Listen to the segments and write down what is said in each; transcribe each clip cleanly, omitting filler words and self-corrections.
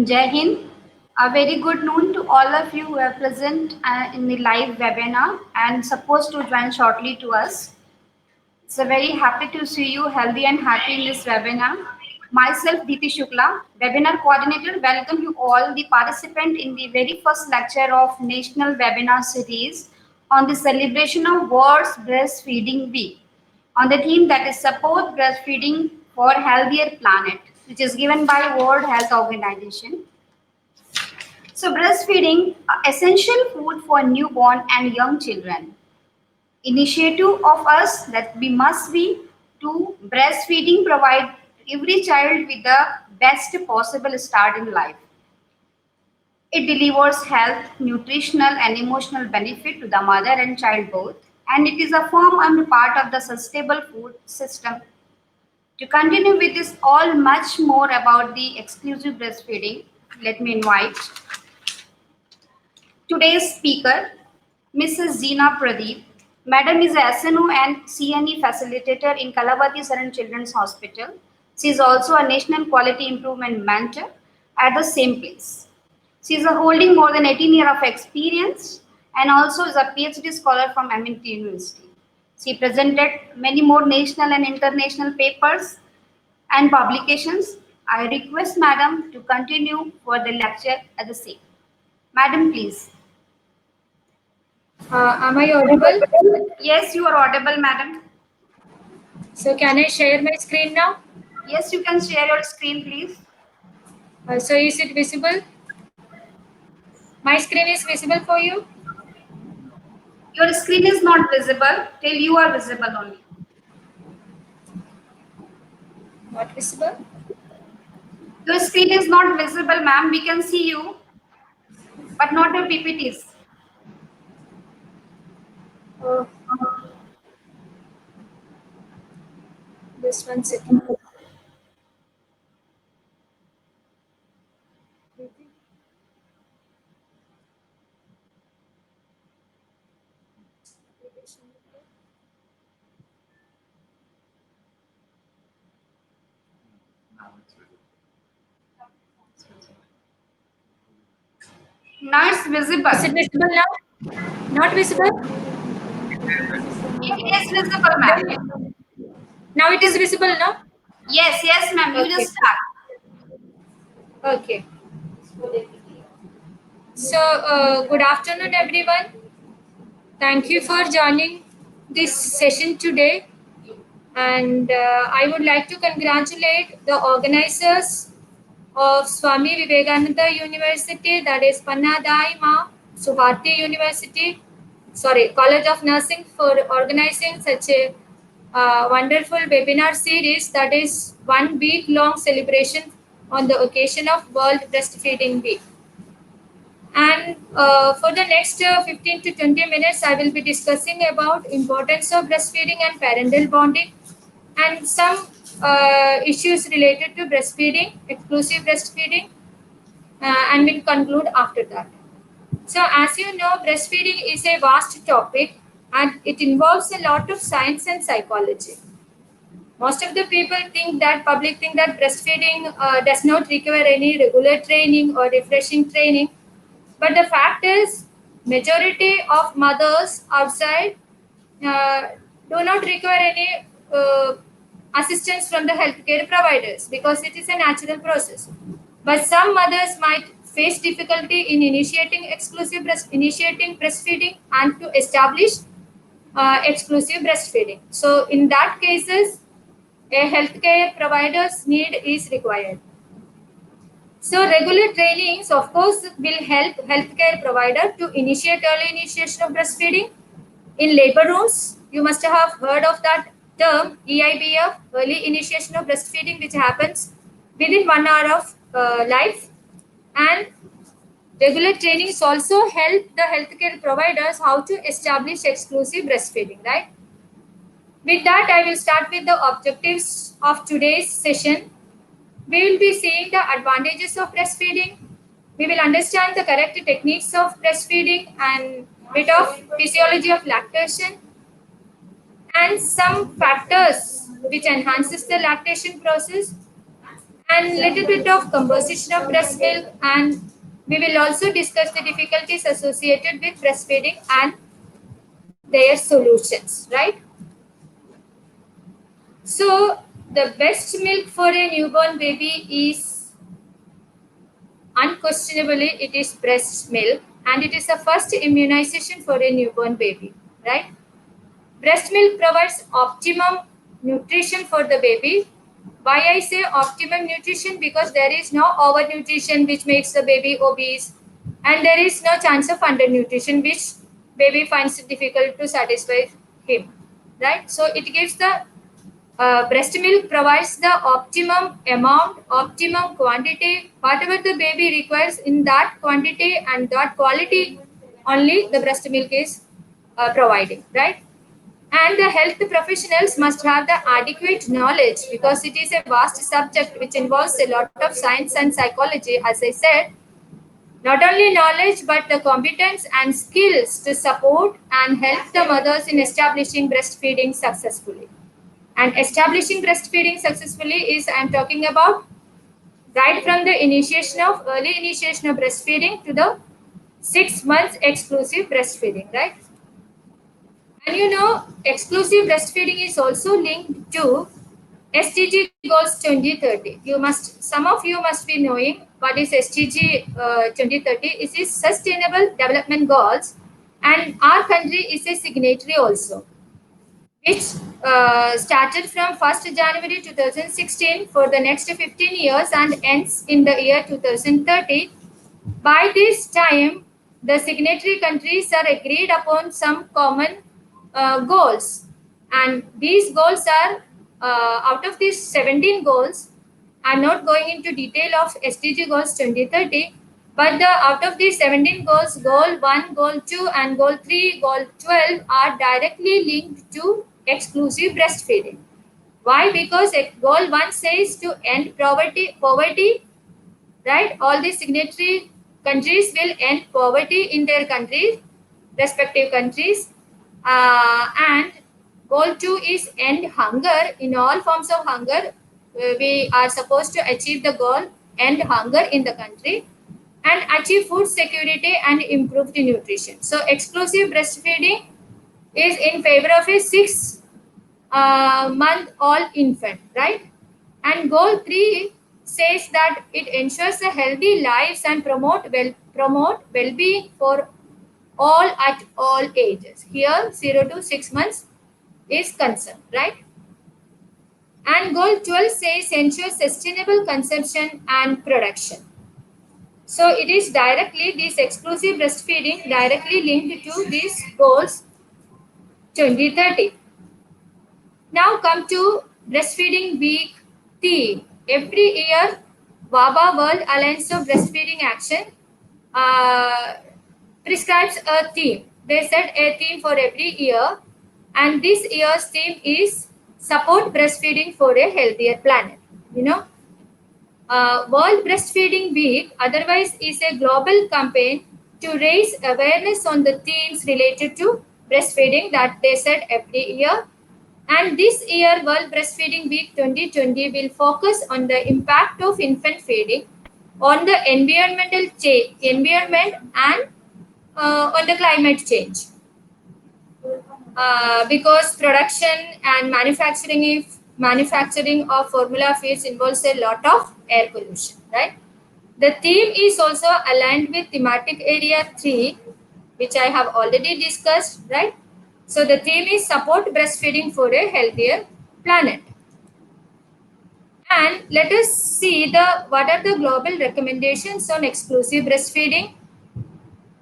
Jai Hind. A very good noon to all of you who are present in the live webinar and supposed to join shortly to us. So very happy to see you healthy and happy in this webinar. Myself, Deepti Shukla, webinar coordinator, welcome you all the participant in the very first lecture of National Webinar Series on the celebration of World's Breastfeeding Week on the theme that is support breastfeeding for healthier planet, which is given by World Health Organization. So breastfeeding, essential food for newborn and young children. Initiative of us that we must be to breastfeeding provide every child with the best possible start in life. It delivers health, nutritional and emotional benefit to the mother and child both, and it is a form and part of the sustainable food system. To continue with this all much more about the exclusive breastfeeding, let me invite today's speaker, Mrs. Zina Pradeep. Madam is a SNO and CNE facilitator in Kalavati Saran Children's Hospital. She is also a National Quality Improvement Mentor at the same place. She is holding more than 18 years of experience and also is a PhD scholar from MIT University. She presented many more national and international papers and publications. I request Madam to continue for the lecture at the same. Madam, please. Am I audible? Yes, you are audible, madam. So can I share my screen now? Yes, you can share your screen, please. So is it visible? My screen is visible for you? Your screen is not visible till you are visible only. Not visible? Your screen is not visible, ma'am. We can see you, but not your PPTs. Oh, just 1 second. Now it's visible. Is it visible now? Not visible? It is visible, ma'am. Now it is visible now? Yes, yes, ma'am. You Okay. just start. Okay. So good afternoon everyone. Thank you for joining this session today. And I would like to congratulate the organizers of Swami Vivekananda University, that is Pannadai Ma Subhati University, College of Nursing, for organizing such a wonderful webinar series, that is 1 week long celebration on the occasion of World Breastfeeding Week. And for the next 15 to 20 minutes, I will be discussing about importance of breastfeeding and parental bonding, and some issues related to breastfeeding, exclusive breastfeeding, and will conclude after that. So, as you know, breastfeeding is a vast topic and it involves a lot of science and psychology. Most of the people public think that breastfeeding does not require any regular training or refreshing training. But the fact is, majority of mothers outside uh, do not require any assistance from the healthcare providers because it is a natural process. But some mothers might face difficulty in initiating breastfeeding and to establish exclusive breastfeeding. So in that cases, a healthcare provider's need is required. So regular trainings, of course, will help healthcare provider to initiate early initiation of breastfeeding. In labor rooms, you must have heard of that term EIBF, early initiation of breastfeeding, which happens within 1 hour of life. And regular trainings also help the healthcare providers how to establish exclusive breastfeeding, right? With that, I will start with the objectives of today's session. We will be seeing the advantages of breastfeeding. We will understand the correct techniques of breastfeeding and bit of physiology of lactation and some factors which enhances the lactation process, and little bit of composition of breast milk, and we will also discuss the difficulties associated with breastfeeding and their solutions, right? So the best milk for a newborn baby is unquestionably it is breast milk, and it is the first immunization for a newborn baby, right? Breast milk provides optimum nutrition for the baby. Why I say optimum nutrition? Because there is no overnutrition which makes the baby obese, and there is no chance of undernutrition which baby finds it difficult to satisfy him, right? So it gives the breast milk provides the optimum amount, optimum quantity, whatever the baby requires in that quantity and that quality only the breast milk is providing, right? And the health professionals must have the adequate knowledge because it is a vast subject which involves a lot of science and psychology, as I said. Not only knowledge but the competence and skills to support and help the mothers in establishing breastfeeding successfully. And establishing breastfeeding successfully is I'm talking about right from the early initiation of breastfeeding to the 6 months exclusive breastfeeding, right? And you know, exclusive breastfeeding is also linked to SDG goals 2030. Some of you must be knowing what is SDG 2030. It is Sustainable Development Goals, and our country is a signatory also, which started from 1st January 2016 for the next 15 years and ends in the year 2030. By this time, the signatory countries are agreed upon some common goals, and these goals are out of these 17 goals. I'm not going into detail of SDG goals 2030, but out of these 17 goals, goal 1, goal 2, and goal 3, goal 12 are directly linked to exclusive breastfeeding. Why? Because goal 1 says to end poverty, right? All the signatory countries will end poverty in their countries, respective countries. And goal 2 is end hunger in all forms of hunger. We are supposed to achieve the goal end hunger in the country and achieve food security and improve the nutrition. So exclusive breastfeeding is in favor of a 6 month old infant, right? And goal 3 says that it ensures a healthy lives and promote well-being for all at all ages. Here 0 to 6 months is concerned, right? And goal 12 says ensure sustainable consumption and production. So it is directly this exclusive breastfeeding directly linked to these goals 2030. Now come to breastfeeding week theme. Every year, WABA World Alliance of Breastfeeding Action uh, prescribes a theme. They set a theme for every year, and this year's theme is support breastfeeding for a healthier planet. You know, World Breastfeeding Week otherwise is a global campaign to raise awareness on the themes related to breastfeeding that they set every year. And this year, World Breastfeeding Week 2020 will focus on the impact of infant feeding on the environment and on the climate change. Because production and manufacturing of formula feeds involves a lot of air pollution, right? The theme is also aligned with thematic area 3, which I have already discussed, right? So the theme is support breastfeeding for a healthier planet. And let us see what are the global recommendations on exclusive breastfeeding.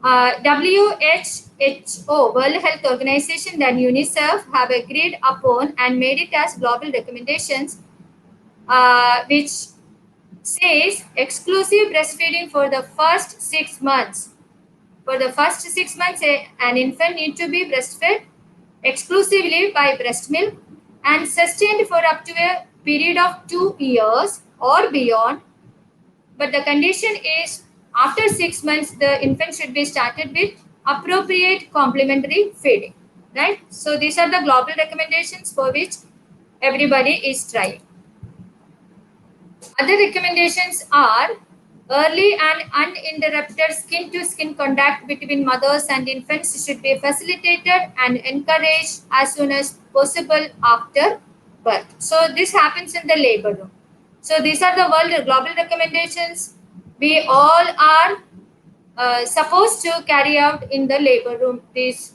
WHO, World Health Organization, and UNICEF have agreed upon and made it as global recommendations, which says exclusive breastfeeding for the first 6 months. For the first 6 months, an infant needs to be breastfed exclusively by breast milk and sustained for up to a period of 2 years or beyond. But the condition is after 6 months, the infant should be started with appropriate complementary feeding, right? So these are the global recommendations for which everybody is trying. Other recommendations are early and uninterrupted skin to skin contact between mothers and infants should be facilitated and encouraged as soon as possible after birth. So, this happens in the labor room. So, these are the world global recommendations. We all are supposed to carry out in the labor room these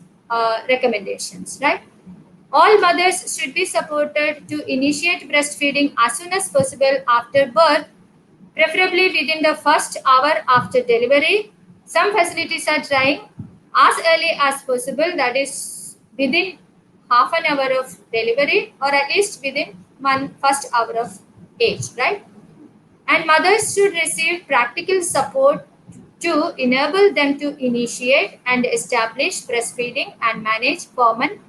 recommendations, right? All mothers should be supported to initiate breastfeeding as soon as possible after birth, preferably within the first hour after delivery. Some facilities are trying as early as possible, that is within half an hour of delivery or at least within one first hour of age, right? And mothers should receive practical support to enable them to initiate and establish breastfeeding and manage common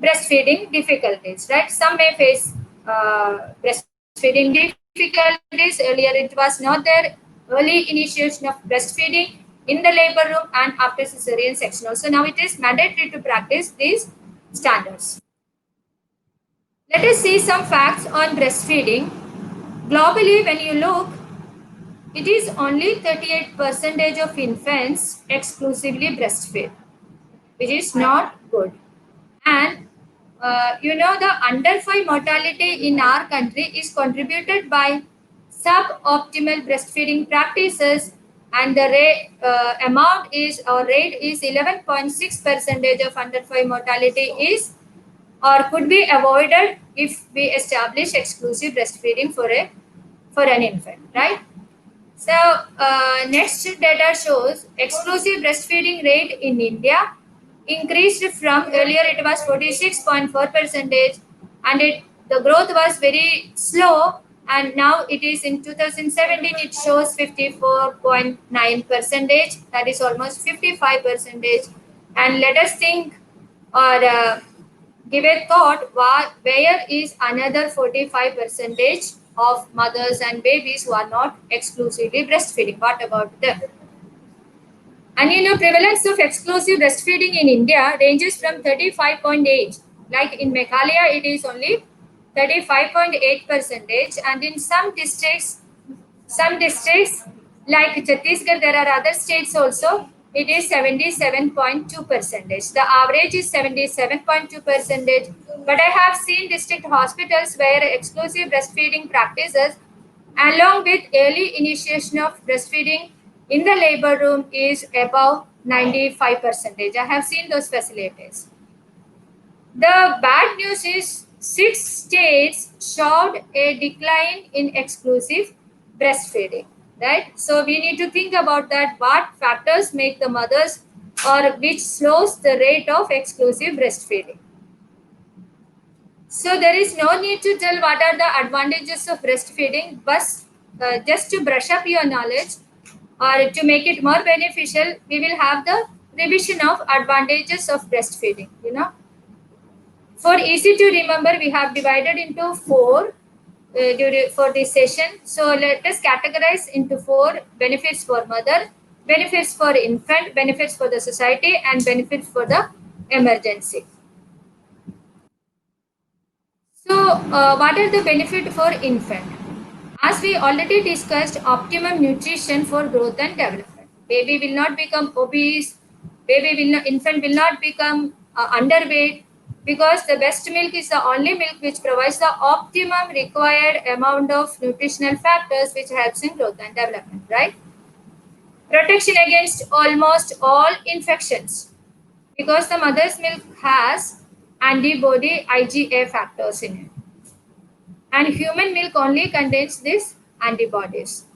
breastfeeding difficulties, right? Some may face breastfeeding difficulties. Earlier, it was not there. Early initiation of breastfeeding in the labor room and after cesarean section. Also, now it is mandatory to practice these standards. Let us see some facts on breastfeeding. Globally, when you look, it is only 38% of infants exclusively breastfeed, which is not good. And the under 5 mortality in our country is contributed by suboptimal breastfeeding practices, and the amount is or rate is 11.6% of under 5 mortality is or could be avoided if we establish exclusive breastfeeding for an infant, right? So, next data shows exclusive breastfeeding rate in India increased from earlier it was 46.4 percentage, and the growth was very slow, and now it is in 2017 it shows 54.9 percentage, that is almost 55 percentage. And let us think or give a thought where is another 45 percentage of mothers and babies who are not exclusively breastfeeding. What about them? And prevalence of exclusive breastfeeding in India ranges from 35.8. Like in Meghalaya, it is only 35.8 percentage, and in some districts like Chhattisgarh, there are other states also. It is 77.2 percentage. The average is 77.2 percentage. But I have seen district hospitals where exclusive breastfeeding practices, along with early initiation of breastfeeding in the labor room, is above 95 percentage. I have seen those facilities. The bad news is 6 states showed a decline in exclusive breastfeeding, right? So we need to think about that. What factors make the mothers or which slows the rate of exclusive breastfeeding? So there is no need to tell what are the advantages of breastfeeding, but just to brush up your knowledge or to make it more beneficial, we will have the revision of advantages of breastfeeding. For easy to remember, we have divided into four for this session. So let us categorize into four: benefits for mother, benefits for infant, benefits for the society, and benefits for the emergency. So, what are the benefit for infant? As we already discussed, optimum nutrition for growth and development. Baby will not become obese. Infant will not become underweight, because the breast milk is the only milk which provides the optimum required amount of nutritional factors which helps in growth and development. Right? Protection against almost all infections, because the mother's milk has antibody IgA factors in it, and human milk only contains these antibodies,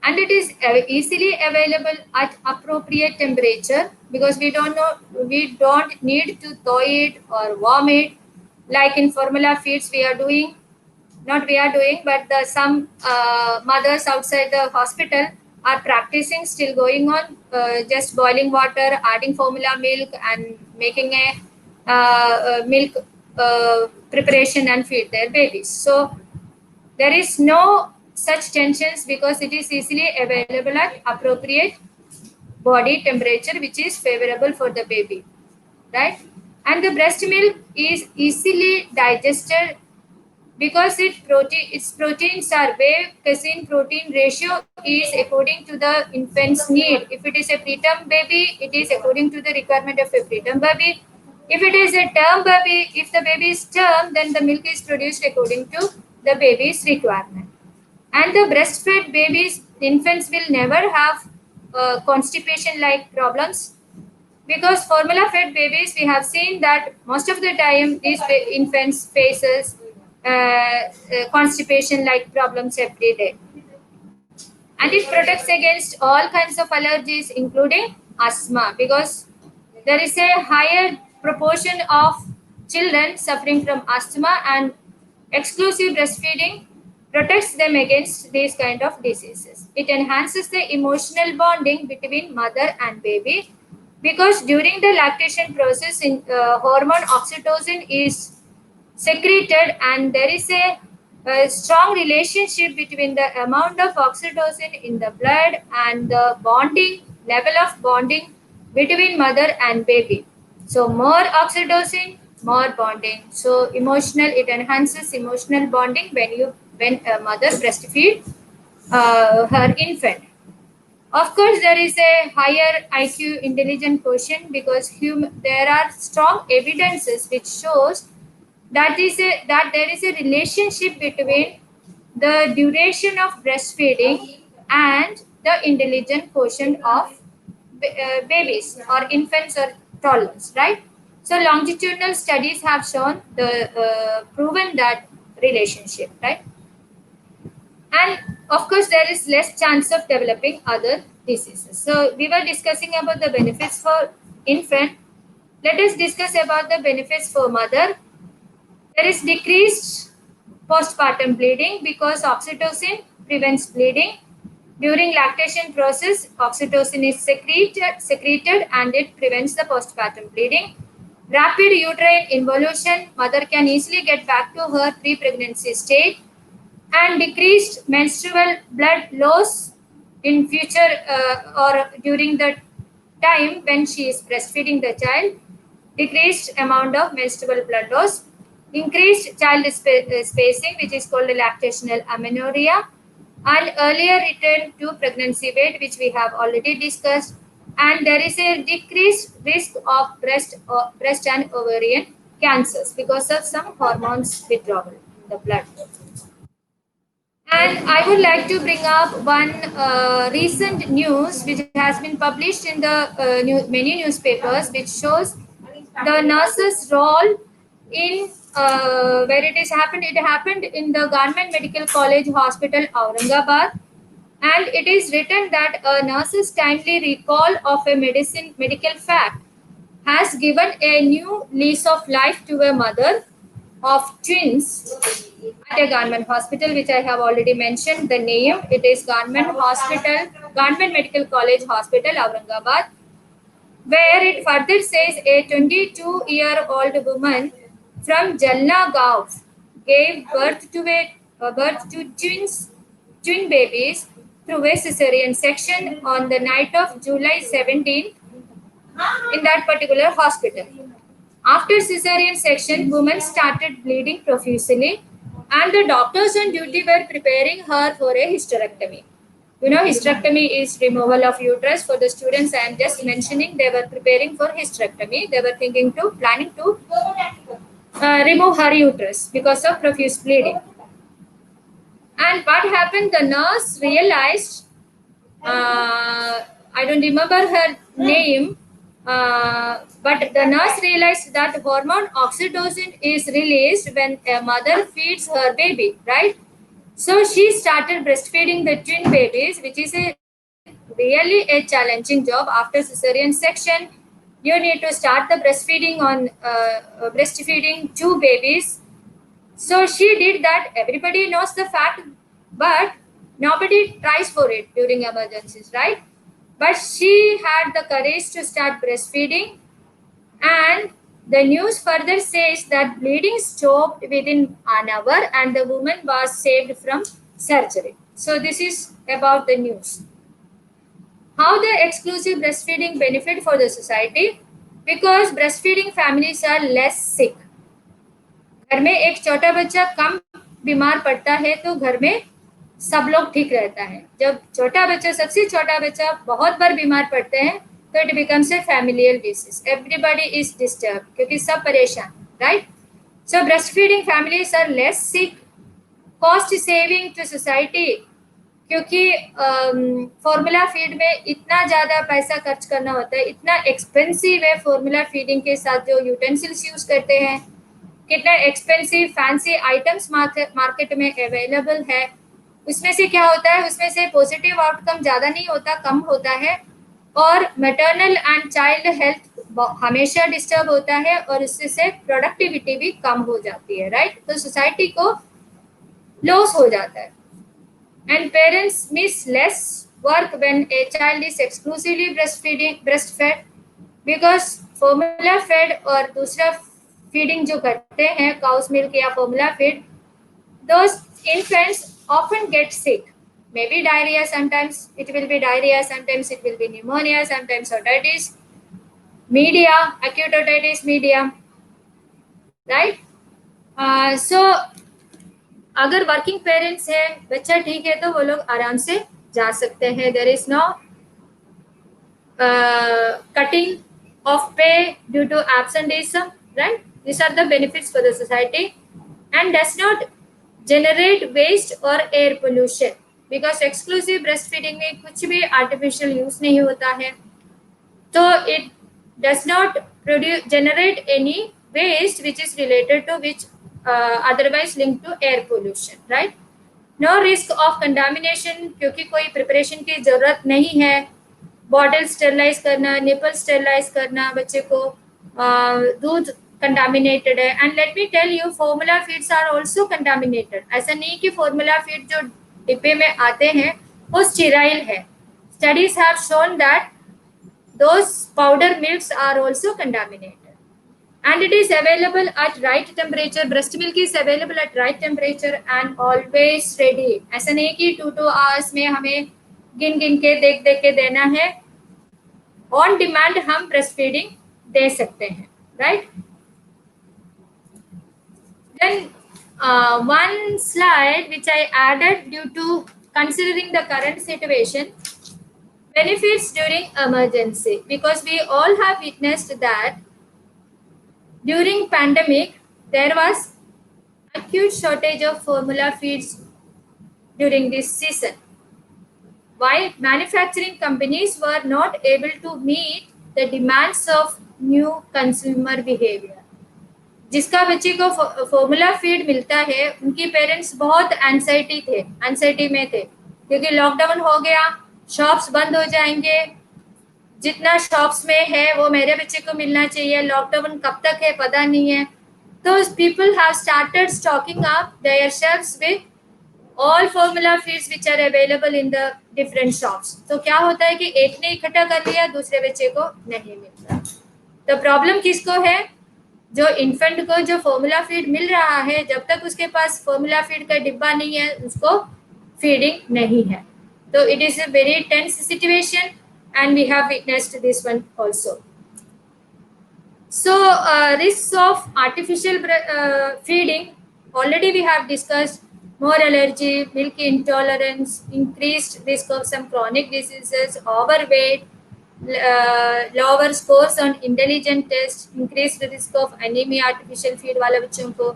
and it is easily available at appropriate temperature, because we don't need to thaw it or warm it like in formula feeds we are doing. Not we are doing, but some mothers outside the hospital are practicing, still going on, just boiling water, adding formula milk, and making a milk preparation and feed their babies. So there is no such tensions, because it is easily available at appropriate body temperature, which is favorable for the baby, right? And the breast milk is easily digested because its proteins are whey casein protein ratio is according to the infant's need. If it is a preterm baby, it is according to the requirement of a preterm baby. If it is a term baby, if the baby is term, then the milk is produced according to the baby's requirement. And the breastfed babies, infants will never have constipation like problems, because formula fed babies, we have seen that most of the time these infants faces constipation like problems every day. And it protects against all kinds of allergies including asthma, because there is a higher proportion of children suffering from asthma, and exclusive breastfeeding protects them against these kind of diseases. It enhances the emotional bonding between mother and baby, because during the lactation process hormone oxytocin is secreted, and there is a strong relationship between the amount of oxytocin in the blood and the bonding level of bonding between mother and baby. So more oxytocin, more bonding. So emotional, it enhances emotional bonding when a mother breastfeed her infant. Of course, there is a higher IQ intelligent quotient, because there are strong evidences which shows that there is a relationship between the duration of breastfeeding and the intelligent quotient of babies or infants or toddlers, right? So longitudinal studies have shown the proven that relationship, right? And of course, there is less chance of developing other diseases. So we were discussing about the benefits for infant. Let us discuss about the benefits for mother. There is decreased postpartum bleeding, because oxytocin prevents bleeding. During lactation process, oxytocin is secreted and it prevents the postpartum bleeding. Rapid uterine involution, mother can easily get back to her pre-pregnancy state. And decreased menstrual blood loss in future or during the time when she is breastfeeding the child. Decreased amount of menstrual blood loss, increased child spacing, which is called lactational amenorrhea, and earlier return to pregnancy weight, which we have already discussed. And there is a decreased risk of breast and ovarian cancers because of some hormones withdrawal in the blood. And I would like to bring up one recent news which has been published in the many newspapers, which shows the nurses' role in where it is happened. It happened in the Government Medical College Hospital, Aurangabad, and it is written that a nurse's timely recall of a medical fact has given a new lease of life to a mother of twins at a government hospital, which I have already mentioned the name. It is Government Medical College Hospital, Aurangabad, where it further says a 22-year-old woman from Jalna Gaon gave birth to twin babies through a cesarean section on the night of July 17 in that particular hospital. After cesarean section, woman started bleeding profusely, and the doctors on duty were preparing her for a hysterectomy. You know, hysterectomy is removal of uterus. For the students, I am just mentioning they were preparing for hysterectomy. They were planning to remove her uterus because of profuse bleeding. And what happened? The nurse realized, I don't remember her name, but the nurse realized that hormone oxytocin is released when a mother feeds her baby, right? So she started breastfeeding the twin babies, which is really a challenging job. After cesarean section, you need to start the breastfeeding two babies. So she did that. Everybody knows the fact, but nobody tries for it during emergencies, right? But she had the courage to start breastfeeding, and the news further says that bleeding stopped within an hour and the woman was saved from surgery. So this is about the news. How the exclusive breastfeeding benefit for the society? Because breastfeeding families are less sick. घर में एक छोटा बच्चा कम बीमार पड़ता है तो घर में सब लोग ठीक रहता है। जब छोटा बच्चा, सबसे छोटा बच्चा बहुत बार बीमार पड़ते हैं तो it becomes a familial disease, everybody is disturb, क्योंकि सब परेशान, right. So breast feeding families are less sick, cost saving to society, क्योंकि फॉर्मूला फीड में इतना ज़्यादा पैसा खर्च करना होता है, इतना एक्सपेंसिव है फॉर्मूला फीडिंग के साथ जो यूटेंसिल्स यूज़ करते हैं, कितना एक्सपेंसिव फैंसी आइटम्स मार्केट में अवेलेबल है। उसमें से क्या होता है, उसमें से पॉजिटिव आउटकम ज़्यादा नहीं होता, कम होता है, और मैटरनल एंड चाइल्ड हेल्थ हमेशा डिस्टर्ब होता है, और उससे से प्रोडक्टिविटी भी कम हो जाती है, राइट। तो सोसाइटी को लॉस हो जाता है, and parents miss less work when a child is exclusively breastfed, because formula fed और दूसरा फीडिंग जो करते हैं काउस मिल्क या formula feed, those infants often get sick, maybe diarrhea, sometimes it will be diarrhea, sometimes it will be pneumonia, sometimes otitis media, acute otitis media, right. So अगर working parents है, बच्चा ठीक है, तो वो लोग आराम से जा सकते हैं। There is no cutting of pay due to absenteeism, right? These are the benefits for the society, and does not generate waste or air pollution, because exclusive breastfeeding में कुछ भी artificial use नहीं होता है, तो it does not generate any waste which is related to which otherwise linked to air pollution, right? No risk of contamination, क्योंकि कोई preparation की जरूरत नहीं है। बॉटल स्टेरलाइज करना, निपल स्टेरलाइज करना, बच्चे को दूध कंटामिनेटेड है। And let me tell you, formula feeds are also contaminated. ऐसा नहीं कि फॉर्मूला फीड जो डिब्बे में आते हैं वो स्टेराइल है। Studies have shown that those powder milks are also contaminated, and it is available at right temperature. Breast milk is available at right temperature and always ready. ऐसा नहीं कि 2 hours में हमें गिन गिन के देख देख के देना है, ऑन डिमांड हम ब्रेस्ट फीडिंग दे सकते हैं, right. Then one slide which I added due to considering the current situation, benefits during emergency, because we all have witnessed that during pandemic there was acute shortage of formula feeds during this season, while manufacturing companies were not able to meet the demands of new consumer behavior. जिसका बच्चे को formula feed मिलता है, उनकी parents बहुत anxiety में थे, क्योंकि लॉकडाउन हो गया, शॉप्स बंद हो जाएंगे, जितना शॉप्स में है वो मेरे बच्चे को मिलना चाहिए, लॉकडाउन कब तक है पता नहीं है। तो people have started stocking up their shelves with all formula feeds which are available in the different shops. तो क्या होता है कि एक ने इकट्ठा कर लिया, दूसरे बच्चे को नहीं मिलता। तो प्रॉब्लम किसको है? जो इन्फेंट को जो फॉर्मूला फीड मिल रहा है, जब तक उसके पास फॉर्मूला फीड का डिब्बा नहीं है, उसको फीडिंग नहीं है। तो it is a very tense situation and we have witnessed this one also. So risks of artificial feeding, already we have discussed: more allergy, milk intolerance, increased risk of some chronic diseases, overweight, lower scores on intelligent test, increased risk of anemia artificial feed वाले बच्चों को,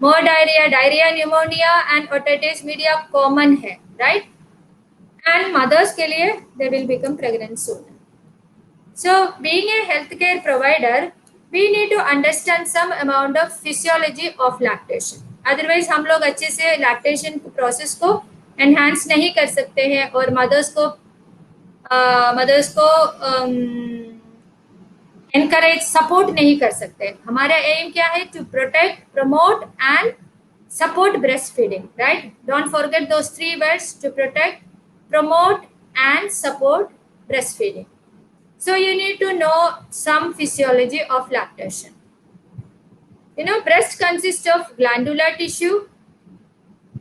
more diarrhea, pneumonia and otitis media common है, right? And mothers के लिए they will become pregnant soon. So being a healthcare provider, we need to understand some amount of physiology of lactation. Otherwise हम लोग अच्छे से lactation process को enhance नहीं कर सकते हैं, और mothers को encourage, support नहीं कर सकते। हमारा aim क्या है? To protect, promote and support breastfeeding, right? Don't forget those 3 words: to protect, promote and support breastfeeding. So you need to know some physiology of lactation. You know, breast consists of glandular tissue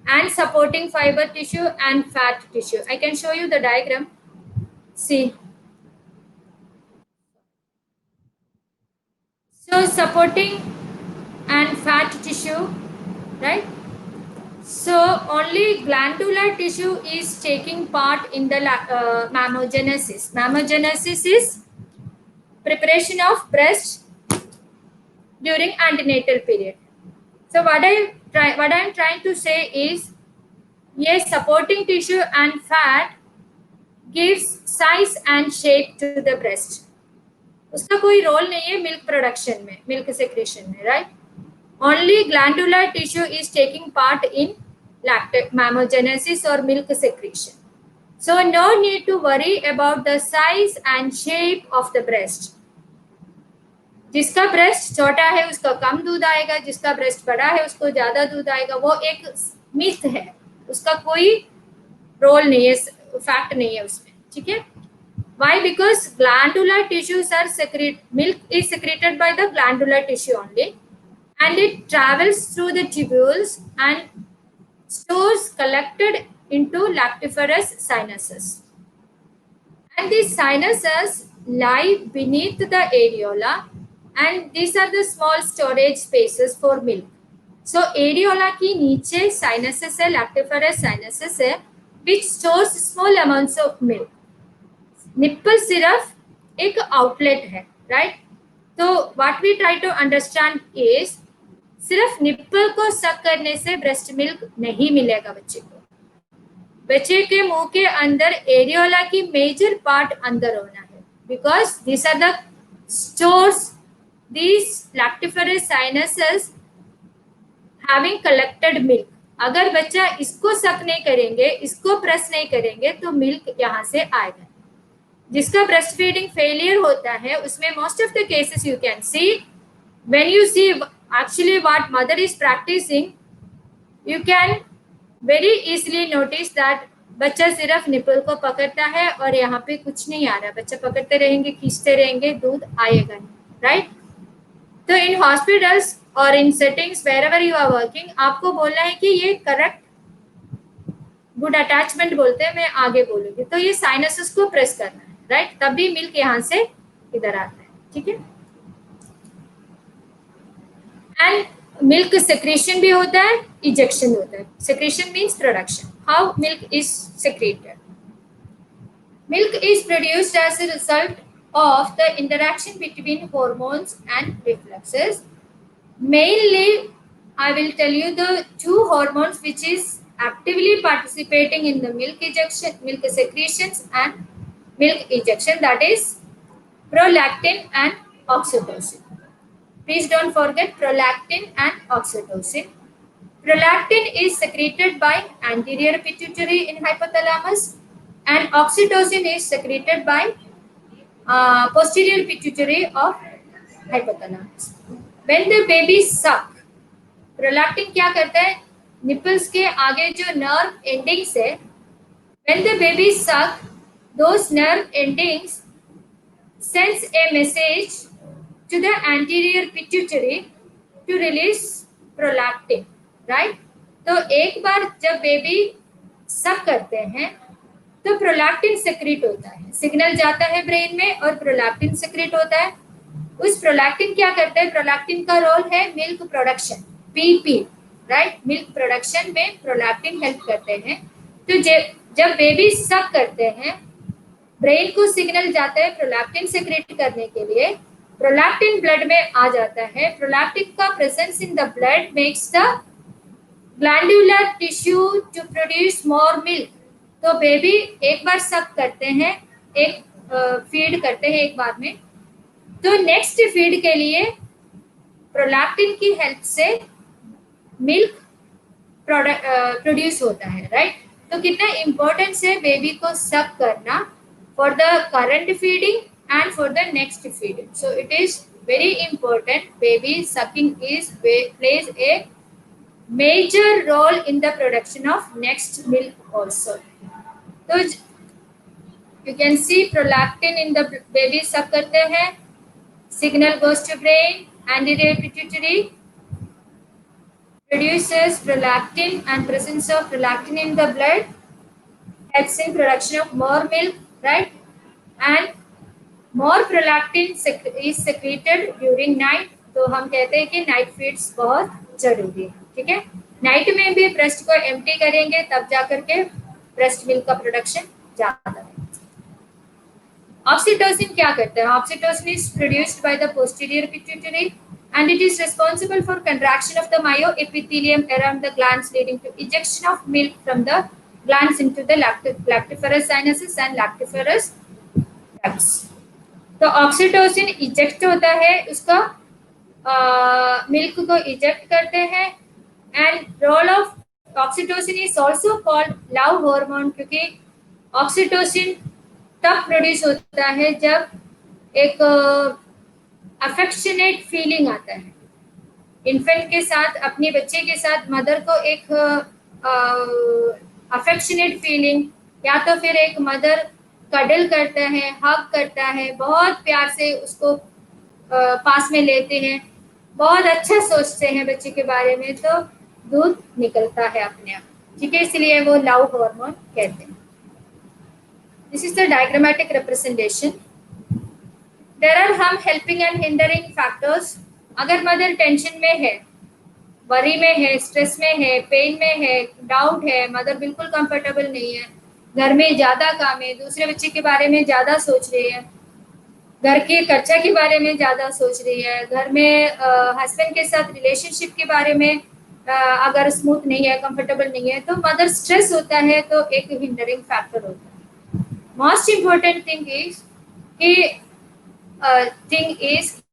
and supporting fiber tissue and fat tissue. I can show you the diagram. See. So supporting and fat tissue, right? So only glandular tissue is taking part in the mammogenesis. Mammogenesis is preparation of breast during antenatal period. So what I am trying to say is, yes, supporting tissue and fat gives size and shape to the breast. उसका कोई role नहीं है milk production में, milk secretion में, right? Only glandular tissue is taking part in mammogenesis or milk secretion. So no need to worry about the size and shape of the breast. जिसका breast छोटा है उसका कम दूध आएगा, जिसका ब्रेस्ट बड़ा है उसको ज्यादा दूध आएगा. वो एक मिथ है, उसका कोई रोल नहीं है, फैक्ट नहीं है उसमें. ठीक है? Why? Because glandular tissues are milk is secreted by the glandular tissue only, and it travels through the tubules and stores collected into lactiferous sinuses. And these sinuses lie beneath the areola, and these are the small storage spaces for milk. So areola की नीचे sinuses है, lactiferous sinuses है, which stores small amounts of milk. Nipple सिर्फ एक outlet है, right? तो what we try to understand is, सिर्फ nipple को सक करने से ब्रेस्ट मिल्क नहीं मिलेगा बच्चे को. बच्चे के मुंह के अंदर एरियोला की मेजर पार्ट अंदर होना है, because this are the stores, these lactiferous sinuses having collected milk. अगर बच्चा इसको सक नहीं करेंगे, इसको प्रेस नहीं करेंगे तो मिल्क यहाँ से आएगा. जिसका ब्रेस्ट फीडिंग फेलियर होता है उसमें most of the cases you can see, when you see actually what mother is practising, you can very easily notice that बच्चा सिर्फ निपल को पकड़ता है और यहाँ पे कुछ नहीं आ रहा. बच्चा पकड़ते रहेंगे, खींचते रहेंगे, दूध आएगा नहीं, राइट? तो इन हॉस्पिटल्स और in settings wherever you are working, आपको बोलना है कि ये करेक्ट गुड अटैचमेंट बोलते हैं, मैं आगे बोलूंगी. तो ये साइनसेस को प्रेस करना है, राइट? तभी मिल्क यहाँ से इधर आता है. ठीक है? एंड मिल्क सेक्रेशन भी होता है, इजेक्शन होता है. Secretion means production. How milk is secreted? Milk is produced as a result of the interaction between hormones and reflexes. Mainly, I will tell you the two hormones which is actively participating in the milk ejection, milk secretions and milk ejection, that is prolactin and oxytocin. Please don't forget prolactin and oxytocin. Prolactin is secreted by anterior pituitary in hypothalamus, and oxytocin is secreted by posterior pituitary of hypothalamus. When the baby suck, prolactin क्या करता है? nipples के आगे जो nerve endings है, when the baby suck, those nerve endings sends a message to the anterior pituitary to release prolactin, right? तो एक बार जब बेबी सक करते हैं तो प्रोलैक्टिन सेक्रेट होता है, सिग्नल जाता है ब्रेन में और प्रोलैक्टिन सेक्रेट होता है. उस प्रोलैक्टिन क्या करता है? प्रोलैक्टिन का रोल है milk production, PP, right? Milk production में प्रोलैक्टिन हेल्प करते हैं. तो जब बेबी सक करते हैं, ब्रेन को सिग्नल जाता है प्रोलैक्टिन सेक्रेट करने के लिए. प्रोलैक्टिन ब्लड में आ जाता है. प्रोलैक्टिन का presence in the blood makes the glandular tissue to produce more milk. तो बेबी एक बार सक करते हैं, एक फीड करते हैं एक बार में, तो नेक्स्ट फीड के लिए प्रोलैक्टिन की हेल्प से मिल्क प्रोड्यूस होता है, राइट? तो कितना इम्पोर्टेंस है बेबी को सक करना for the current feeding and for the next feeding. So it is very important. Baby sucking is plays a major role in the production of next milk also. तो you can see prolactin in the baby suck करते हैं, signal goes to brain, anterior pituitary produces prolactin, and presence of prolactin in the blood helps in production of more milk, right? And more prolactin is secreted during night. तो हम कहते हैं कि night feeds बहुत जरूरी है. ठीक है? नाइट में भी ब्रेस्ट को एम्प्टी करेंगे तब जाकर के ब्रेस्ट मिल्क का प्रोडक्शन ज़्यादा है। ऑक्सीटोसिन क्या करता है? Oxytocin is produced by the posterior pituitary and it is responsible for contraction of the myoepithelium around the glands leading to ejection of milk from the glands into the lactiferous sinuses and lactiferous ducts. तो oxytocin eject होता है, उसका milk को eject करते हैं। And role of oxytocin is also called love hormone, क्योंकि oxytocin तब produce होता है जब एक अफेक्शनेट फीलिंग आता है। इन्फेंट के साथ, अपने बच्चे के साथ मदर को एक अफेक्शनेट फीलिंग, या तो फिर एक मदर कडल करता है, हग करता है, बहुत प्यार से उसको पास में लेते हैं, बहुत अच्छा सोचते हैं बच्चे के बारे में, तो दूध निकलता है अपने आप, ठीक है, इसलिए वो लव हार्मोन कहते हैं। This is the diagrammatic representation. There are हम हेल्पिंग एंड हिंडरिंग फैक्टर्स। अगर मदर टेंशन में है, वरी में है, स्ट्रेस में है, पेन में है, डाउट है, मदर बिल्कुल कंफर्टेबल नहीं है, घर में ज़्यादा काम है, दूसरे बच्चे के बारे में ज़्यादा सोच रही है, घर के खर्चा के बारे में ज़्यादा सोच रही है, घर में हस्बैंड के साथ रिलेशनशिप के बारे में अगर स्मूथ नहीं है, कंफर्टेबल नहीं है, तो मदर स्ट्रेस होता है, तो एक हिंडरिंग फैक्टर होता है। मोस्ट इम्पोर्टेंट थिंग इज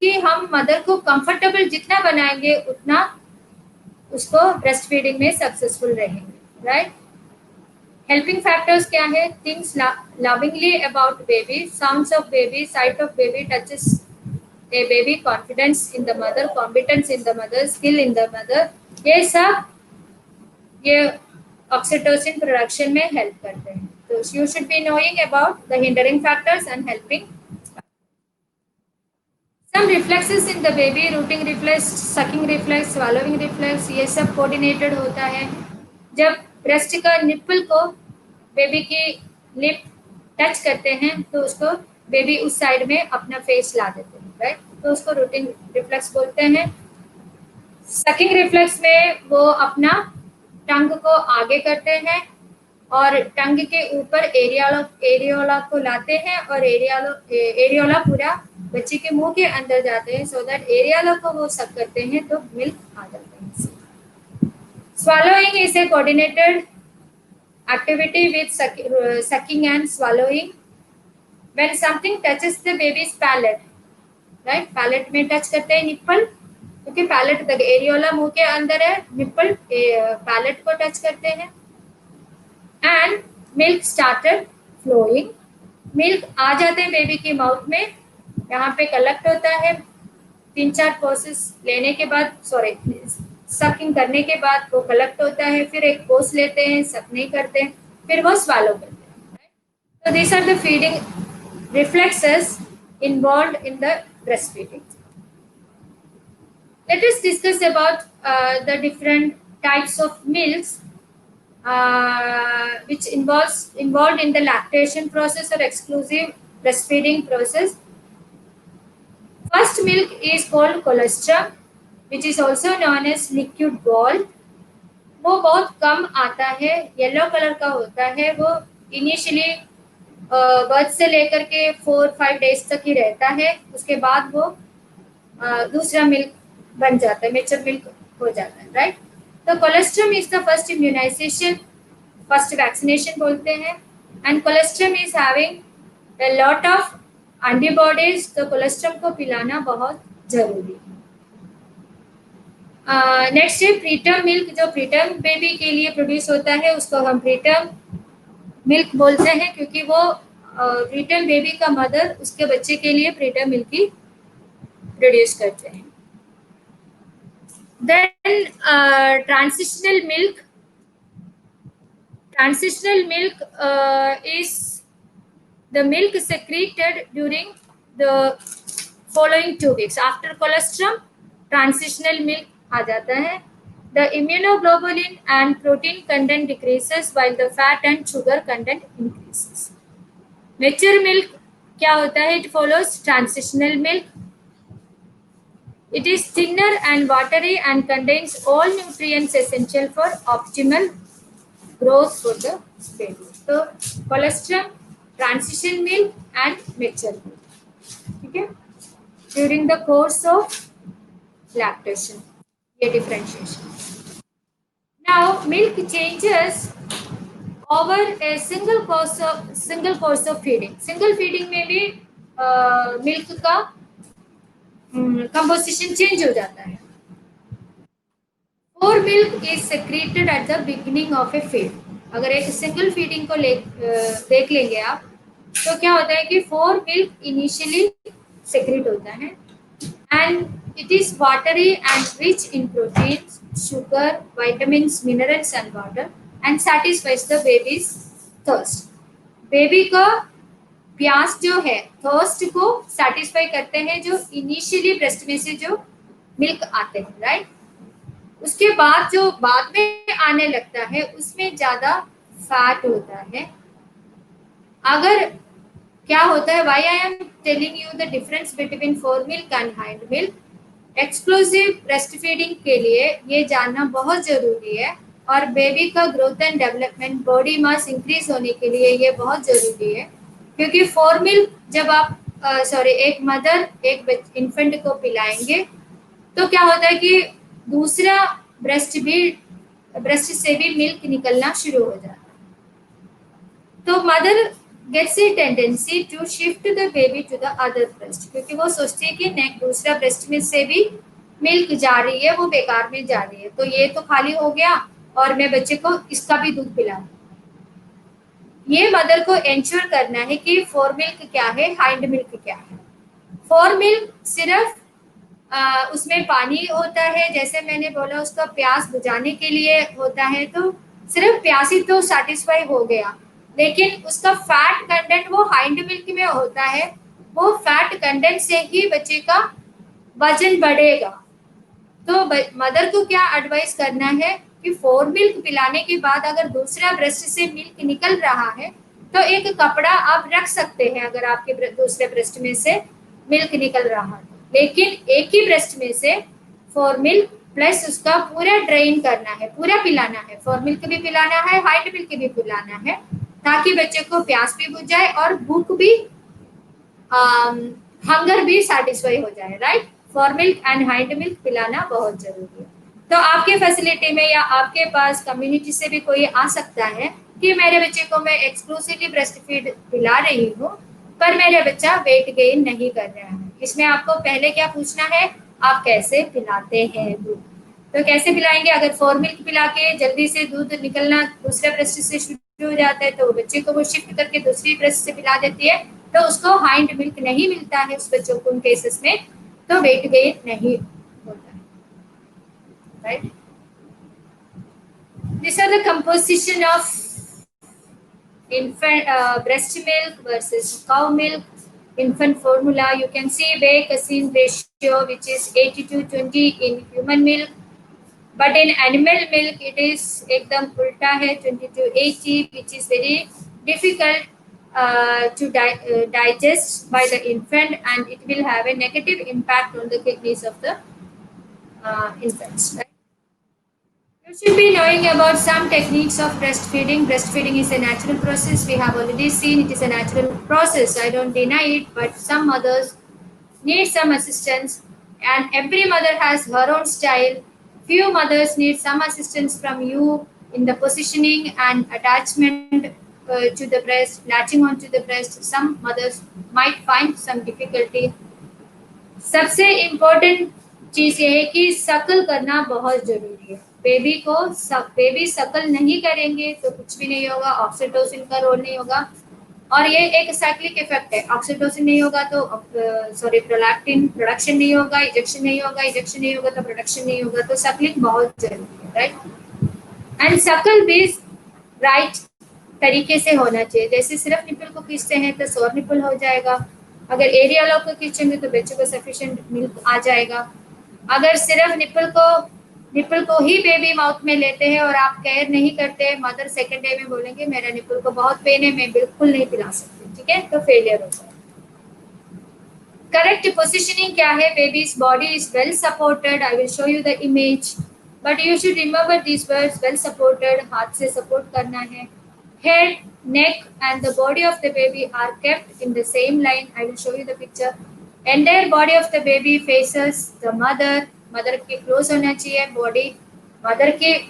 कि हम मदर को कंफर्टेबल जितना बनाएंगे उतना उसको ब्रेस्ट फीडिंग में सक्सेसफुल रहेंगे, राइट। हेल्पिंग फैक्टर्स क्या है? Things lovingly about baby, sounds of baby, site of baby, touches A baby, confidence in the mother, competence in the mother, skill in the mother, ये सब ये oxytocin production में help करते हैं। तो you should be knowing about the hindering factors and helping. Some reflexes in the baby, rooting reflex, sucking reflex, swallowing reflex, ये सब coordinated होता है। जब ब्रेस्ट का निप्पल को बेबी की लिप टच करते हैं तो उसको बेबी उस साइड में अपना फेस ला देते हैं, राइट, तो उसको रूटिंग रिफ्लेक्स बोलते हैं। सकिंग रिफ्लेक्स में वो अपना टंग को आगे करते हैं और टंग के ऊपर एरियोला को लाते हैं और एरियोला पूरा बच्चे के मुंह के अंदर जाते हैं, सो दैट एरियोला को वो सक करते हैं तो मिल्क आ जाता है। Swallowing is a coordinated activity with sucking and swallowing. When something touches the baby's palate, right? Palate में टच करते हैं निप्पल, क्योंकि पैलेट तक एरियोला मुंह के अंदर है, निप्पल पैलेट को टच करते हैं। And milk started flowing, milk आ जाते हैं बेबी की माउथ में, यहाँ पे कलेक्ट होता है। 3-4 प्रोसेस लेने के बाद, सकिंग करने के बाद वो कलेक्ट होता है, फिर एक पोस लेते हैं, सक नहीं करते, फिर वो स्वालो करते हैं। तो these are the feeding reflexes involved in the breast feeding. Let us discuss about the different types of milks which involved in the lactation process or exclusive breastfeeding process. First milk is called colostrum, which is also known as liquid gold. वो बहुत कम आता है, yellow colour का होता है, वो initially birth से लेकर के 4-5 डेज तक ही रहता है, उसके बाद वो दूसरा मिल्क बन जाता है, मेच्योर मिल्क हो जाता है, राइट। तो colostrum is the first immunization, first vaccination बोलते हैं, and colostrum is having a lot of antibodies, तो कोलेस्ट्रम को पिलाना बहुत जरूरी है। नेक्स्ट है प्रीटर्म मिल्क, जो प्रीटर्म बेबी के लिए प्रोड्यूस होता है उसको हम प्रीटर्म मिल्क बोलते हैं, क्योंकि वो प्रीटर्म बेबी का मदर उसके बच्चे के लिए प्रीटर्म मिल्क ही प्रोड्यूस करते हैं। Then transitional milk. Transitional milk is the milk secreted during the following 2 weeks. After colostrum, transitional milk आ जाता है. The immunoglobulin and protein content decreases while the fat and sugar content increases. Mature milk क्या होता है? It follows transitional milk. It is thinner and watery and contains all nutrients essential for optimal growth for the baby. So colostrum, transition milk and mature milk. Okay? During the course of lactation, ये differentiation. Now milk changes over a single course of feeding. Single feeding में भी milk का composition change हो जाता है. More milk is secreted at the beginning of a feed. अगर एक single feeding को देख लेंगे आप, तो क्या होता है कि 4 मिल्क इनिशियली सेक्रेट होता है and it is watery and rich in proteins, sugar, vitamins, minerals and water and satisfies the baby's thirst. Baby का प्यास जो है थर्स्ट को सेटिस्फाई करते हैं जो इनिशियली ब्रेस्ट में से जो मिल्क आते हैं, राइट. उसके बाद जो बाद में आने लगता है उसमें ज्यादा फैट होता है. अगर क्या होता है, why I am telling you the difference between four milk and hind milk. Exclusive breast feeding के लिए ये जानना बहुत जरूरी है और बेबी का growth and development, body mass increase होने के लिए ये बहुत जरूरी है. क्योंकि फोर मिल्क जब आप एक मदर एक इन्फेंट को पिलाएंगे तो क्या होता है कि दूसरा ब्रेस्ट से भी मिल्क निकलना शुरू हो जाता है. तो mother gets a tendency to shift the baby to the other breast, क्योंकि वो सोचती है कि दूसरा ब्रेस्ट में से भी मिल्क जा रही है, वो बेकार में जा रही है, तो ये तो खाली हो गया और मैं बच्चे को इसका भी दूध पिलाऊं. ये मदर को इंश्योर करना है कि फोर मिल्क क्या है, हाइंड मिल्क क्या है. फोर मिल्क सिर्फ उसमें पानी होता है, जैसे मैंने बोला उसका प्यास बुझाने के लिए होता है, तो सिर्फ प्यास ही तो सेटिस्फाई हो गया, लेकिन उसका फैट कंटेंट वो हाइंड मिल्क में होता है. वो फैट कंटेंट से ही बच्चे का वजन बढ़ेगा. तो मदर को क्या एडवाइस करना है कि फोर मिल्क पिलाने के बाद अगर दूसरा ब्रेस्ट से मिल्क निकल रहा है तो एक कपड़ा आप रख सकते हैं अगर आपके दूसरे ब्रेस्ट में से मिल्क निकल रहा है, लेकिन एक ही ब्रेस्ट में से फोर मिल्क प्लस उसका पूरा ड्रेन करना है, पूरा पिलाना है. फोर मिल्क भी पिलाना है, हाइंड मिल्क भी पिलाना है, ताकि बच्चे को प्यास भी बुझ जाए और भूख भी हंगर भी सेटिस्फाई हो जाए, right. Four milk and hind milk पिलाना बहुत जरूरी है. तो आपके फैसिलिटी में या आपके पास कम्युनिटी से भी कोई आ सकता है कि मेरे बच्चे को मैं एक्सक्लूसिवली ब्रेस्ट फीड पिला रही हूँ पर मेरा बच्चा वेट गेन नहीं कर रहा है. इसमें आपको पहले क्या पूछना है, आप कैसे पिलाते हैं दूध. तो कैसे पिलाएंगे, अगर फोर मिल्क पिला के जल्दी से दूध निकलना दूसरे ब्रेस्ट से शुरू हो जाता है तो बच्चे को वो शिफ्ट करके दूसरी ब्रेस्ट से पिला देती है, तो उसको हाइंड मिल्क नहीं मिलता है उस बच्चों को, उन केसेस में तो वेट गेन नहीं होता है, right. These are the composition of infant breast milk versus cow milk. Infant formula, you can see whey casein ratio which is 80:20 in human milk, but in animal milk it is एकदम उल्टा है 20:80, which is very difficult to digest by the infant and it will have a negative impact on the kidneys of the infants, right? You should be knowing about some techniques of breastfeeding. Breastfeeding is a natural process. We have already seen it is a natural process. I don't deny it, but some mothers need some assistance, and every mother has her own style. Few mothers need some assistance from you in the positioning and attachment to the breast, latching onto the breast. Some mothers might find some difficulty. सबसे important चीज ये है कि सकल करना बहुत जरूरी है. बेबी सकल नहीं करेंगे तो कुछ भी नहीं होगा, ऑक्सीटोसिन का रोल नहीं होगा, और ये एक साइक्लिक इफेक्ट है. ऑक्सीटोसिन नहीं होगा तो प्रोलैक्टिन प्रोडक्शन नहीं होगा, इजेक्शन नहीं होगा, इजेक्शन नहीं होगा तो प्रोडक्शन नहीं होगा. तो सकलिंग बहुत जरूरी है, राइट. एंड सकल भी राइट तरीके से होना चाहिए. जैसे सिर्फ निपल को खींचते हैं तो सोर निपल हो जाएगा, अगर एरिया लॉक को खींचेंगे तो बच्चे को सफिशिएंट मिल्क आ जाएगा. अगर सिर्फ निपल को ही बेबी माउथ में लेते हैं और आप केयर नहीं करते, मदर सेकेंड डे में बोलेंगे मेरा निपल को बहुत पेन है, मैं बिल्कुल नहीं पिला सकती, ठीक है, तो फेलियर हो जाएगा. करेक्ट पोजिशनिंग क्या है? Babies body is well supported. I will show you the image, but you should remember this words. Well supported, हाथ से सपोर्ट करना है. Head, neck and the body of the baby are kept in the same line. I will show you the picture. Entire body of the baby faces the mother. Mother के close होना चाहिए body.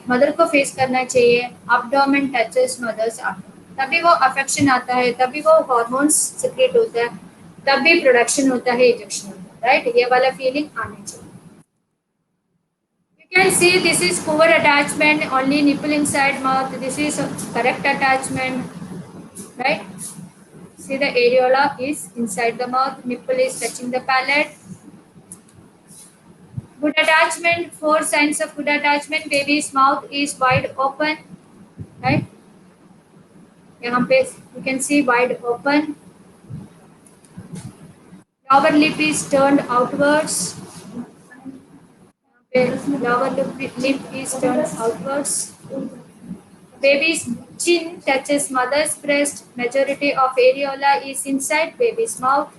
Mother को face करना चाहिए. abdomen touches mother's abdomen. तभी वो affection आता है, तभी वो हार्मोन्स सिक्रेट होता है, तभी प्रोडक्शन होता है, इजेक्शन होता है. राइट, ये वाला फीलिंग आनी चाहिए. You can see this is poor attachment, only nipple inside mouth. This is correct attachment, right? See, the areola is inside the mouth, nipple is touching the palate. Good attachment, 4 signs of good attachment. Baby's mouth is wide open, right? यहाँ पे you can see wide open. Lower lip is turned outwards. Lower lip is turned outwards. Baby's chin touches mother's breast. Majority of areola is inside baby's mouth.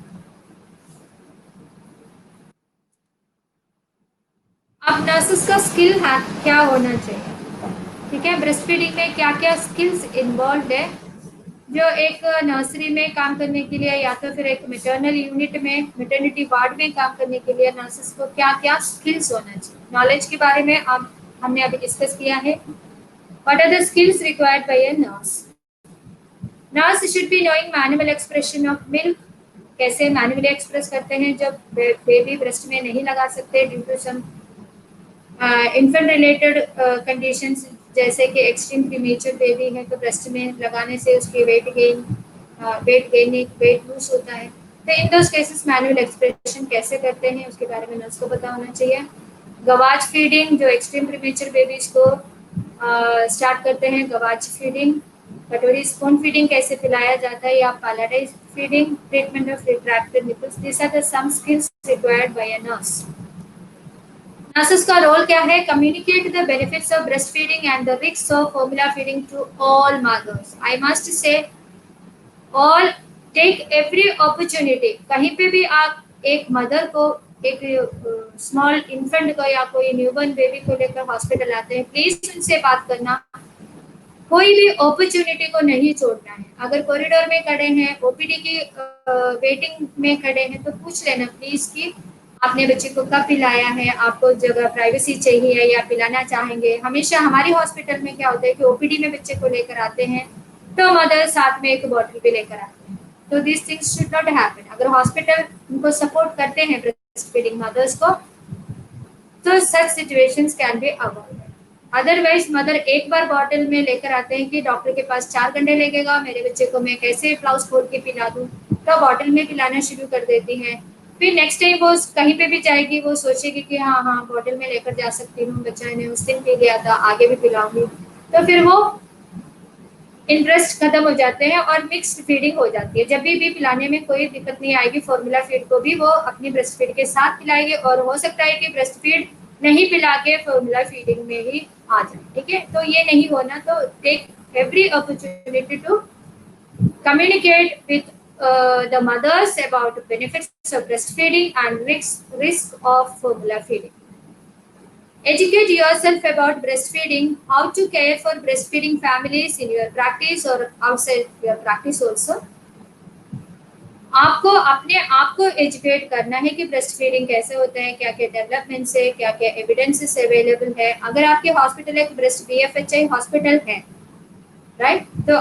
अब nurses का skill क्या होना चाहिए? ठीक है, breast feeding में क्या क्या स्किल्स इन्वॉल्व है, जो एक नर्सरी में काम करने के लिए या तो फिर एक मेटर्नल यूनिट में, मेटर्निटी वार्ड में काम करने के लिए नर्सेस को क्या क्या स्किल्स होना चाहिए. नॉलेज के बारे में अब हमने अभी डिस्कस किया है. What are the skills required by a nurse? Nurse should be knowing manual expression of milk. कैसे मैनुअली एक्सप्रेस करते हैं जब बेबी ब्रेस्ट में नहीं लगा सकते due to some infant related conditions, जैसे कि एक्सट्रीम प्रीमेच्योर बेबी है तो ब्रेस्ट में लगाने से उसकी वेट लूज होता है. तो इन दोस केसेस मैनुअल एक्सप्रेशन कैसे करते हैं उसके बारे में नर्स को पता होना चाहिए. गवाच फीडिंग, जो एक्सट्रीम प्रीमेच्योर बेबीज को स्टार्ट करते हैं गवाच फीडिंग. कटोरी स्पून फीडिंग कैसे पिलाया जाता है, या पैलेटाइज feeding, treatment of retracted nipples. This are the some skills required by a nurse. Nurses का रोल क्या है? Communicate the benefits of breast feeding and the risk of formula feeding to all mothers. I must say all take every opportunity. कहीं पे भी आप एक mother को, एक स्मॉल इन्फेंट को या कोई न्यूबॉर्न बेबी को लेकर हॉस्पिटल आते हैं, प्लीज उनसे बात करना. कोई भी अपॉर्चुनिटी को नहीं छोड़ना है. अगर कॉरिडोर में खड़े हैं, ओपीडी की वेटिंग में खड़े हैं, तो पूछ लेना प्लीज कि आपने बच्चे को कब पिलाया है, आपको जगह प्राइवेसी चाहिए या पिलाना चाहेंगे. हमेशा हमारी हॉस्पिटल में क्या होता है कि ओपीडी में बच्चे को लेकर आते हैं तो मदर साथ में एक बॉटल भी लेकर आते हैं. तो this things should not happen. अगर हॉस्पिटल उनको सपोर्ट करते हैं ब्रेस्ट फीडिंग मदर्स को, तो such situations can be avoided. Otherwise mother एक बार बॉटल में लेकर आते हैं कि डॉक्टर के पास 4 घंटे लगेगा, मेरे बच्चे को मैं कैसे ब्लाउज खोल के पिला दूं, तो बॉटल में पिलाना शुरू कर देती हैं. फिर नेक्स्ट टाइम वो कहीं पे भी जाएगी, वो सोचेगी कि हाँ हाँ बॉटल में लेकर जा सकती हूँ, बच्चा ने उस दिन पी लिया था, आगे भी पिलाऊंगी. तो फिर वो इंटरेस्ट खत्म हो जाते हैं और मिक्स्ड फीडिंग हो जाती है. जब भी पिलाने में कोई दिक्कत नहीं आएगी, फॉर्मूला फीड को भी वो अपनी ब्रेस्ट फीड के साथ पिलाएगी, और हो सकता है कि ब्रेस्ट फीड नहीं पिला के फॉर्मूला फीडिंग में ही आ जाए. ठीक है, तो ये नहीं होना. तो take every opportunity to communicate with the mothers about the benefits of breastfeeding and risk of formula feeding. Educate yourself about breastfeeding, how to care for breastfeeding families in your practice or outside your practice also. आपको अपने आप को educate करना है कि breast feeding कैसे होता है, क्या क्या डेवलपमेंट्स है, क्या क्या एविडेंसेस अवेलेबल है. अगर आपके हॉस्पिटल एक ब्रेस्ट बीएफएचआई हॉस्पिटल है, राइट, तो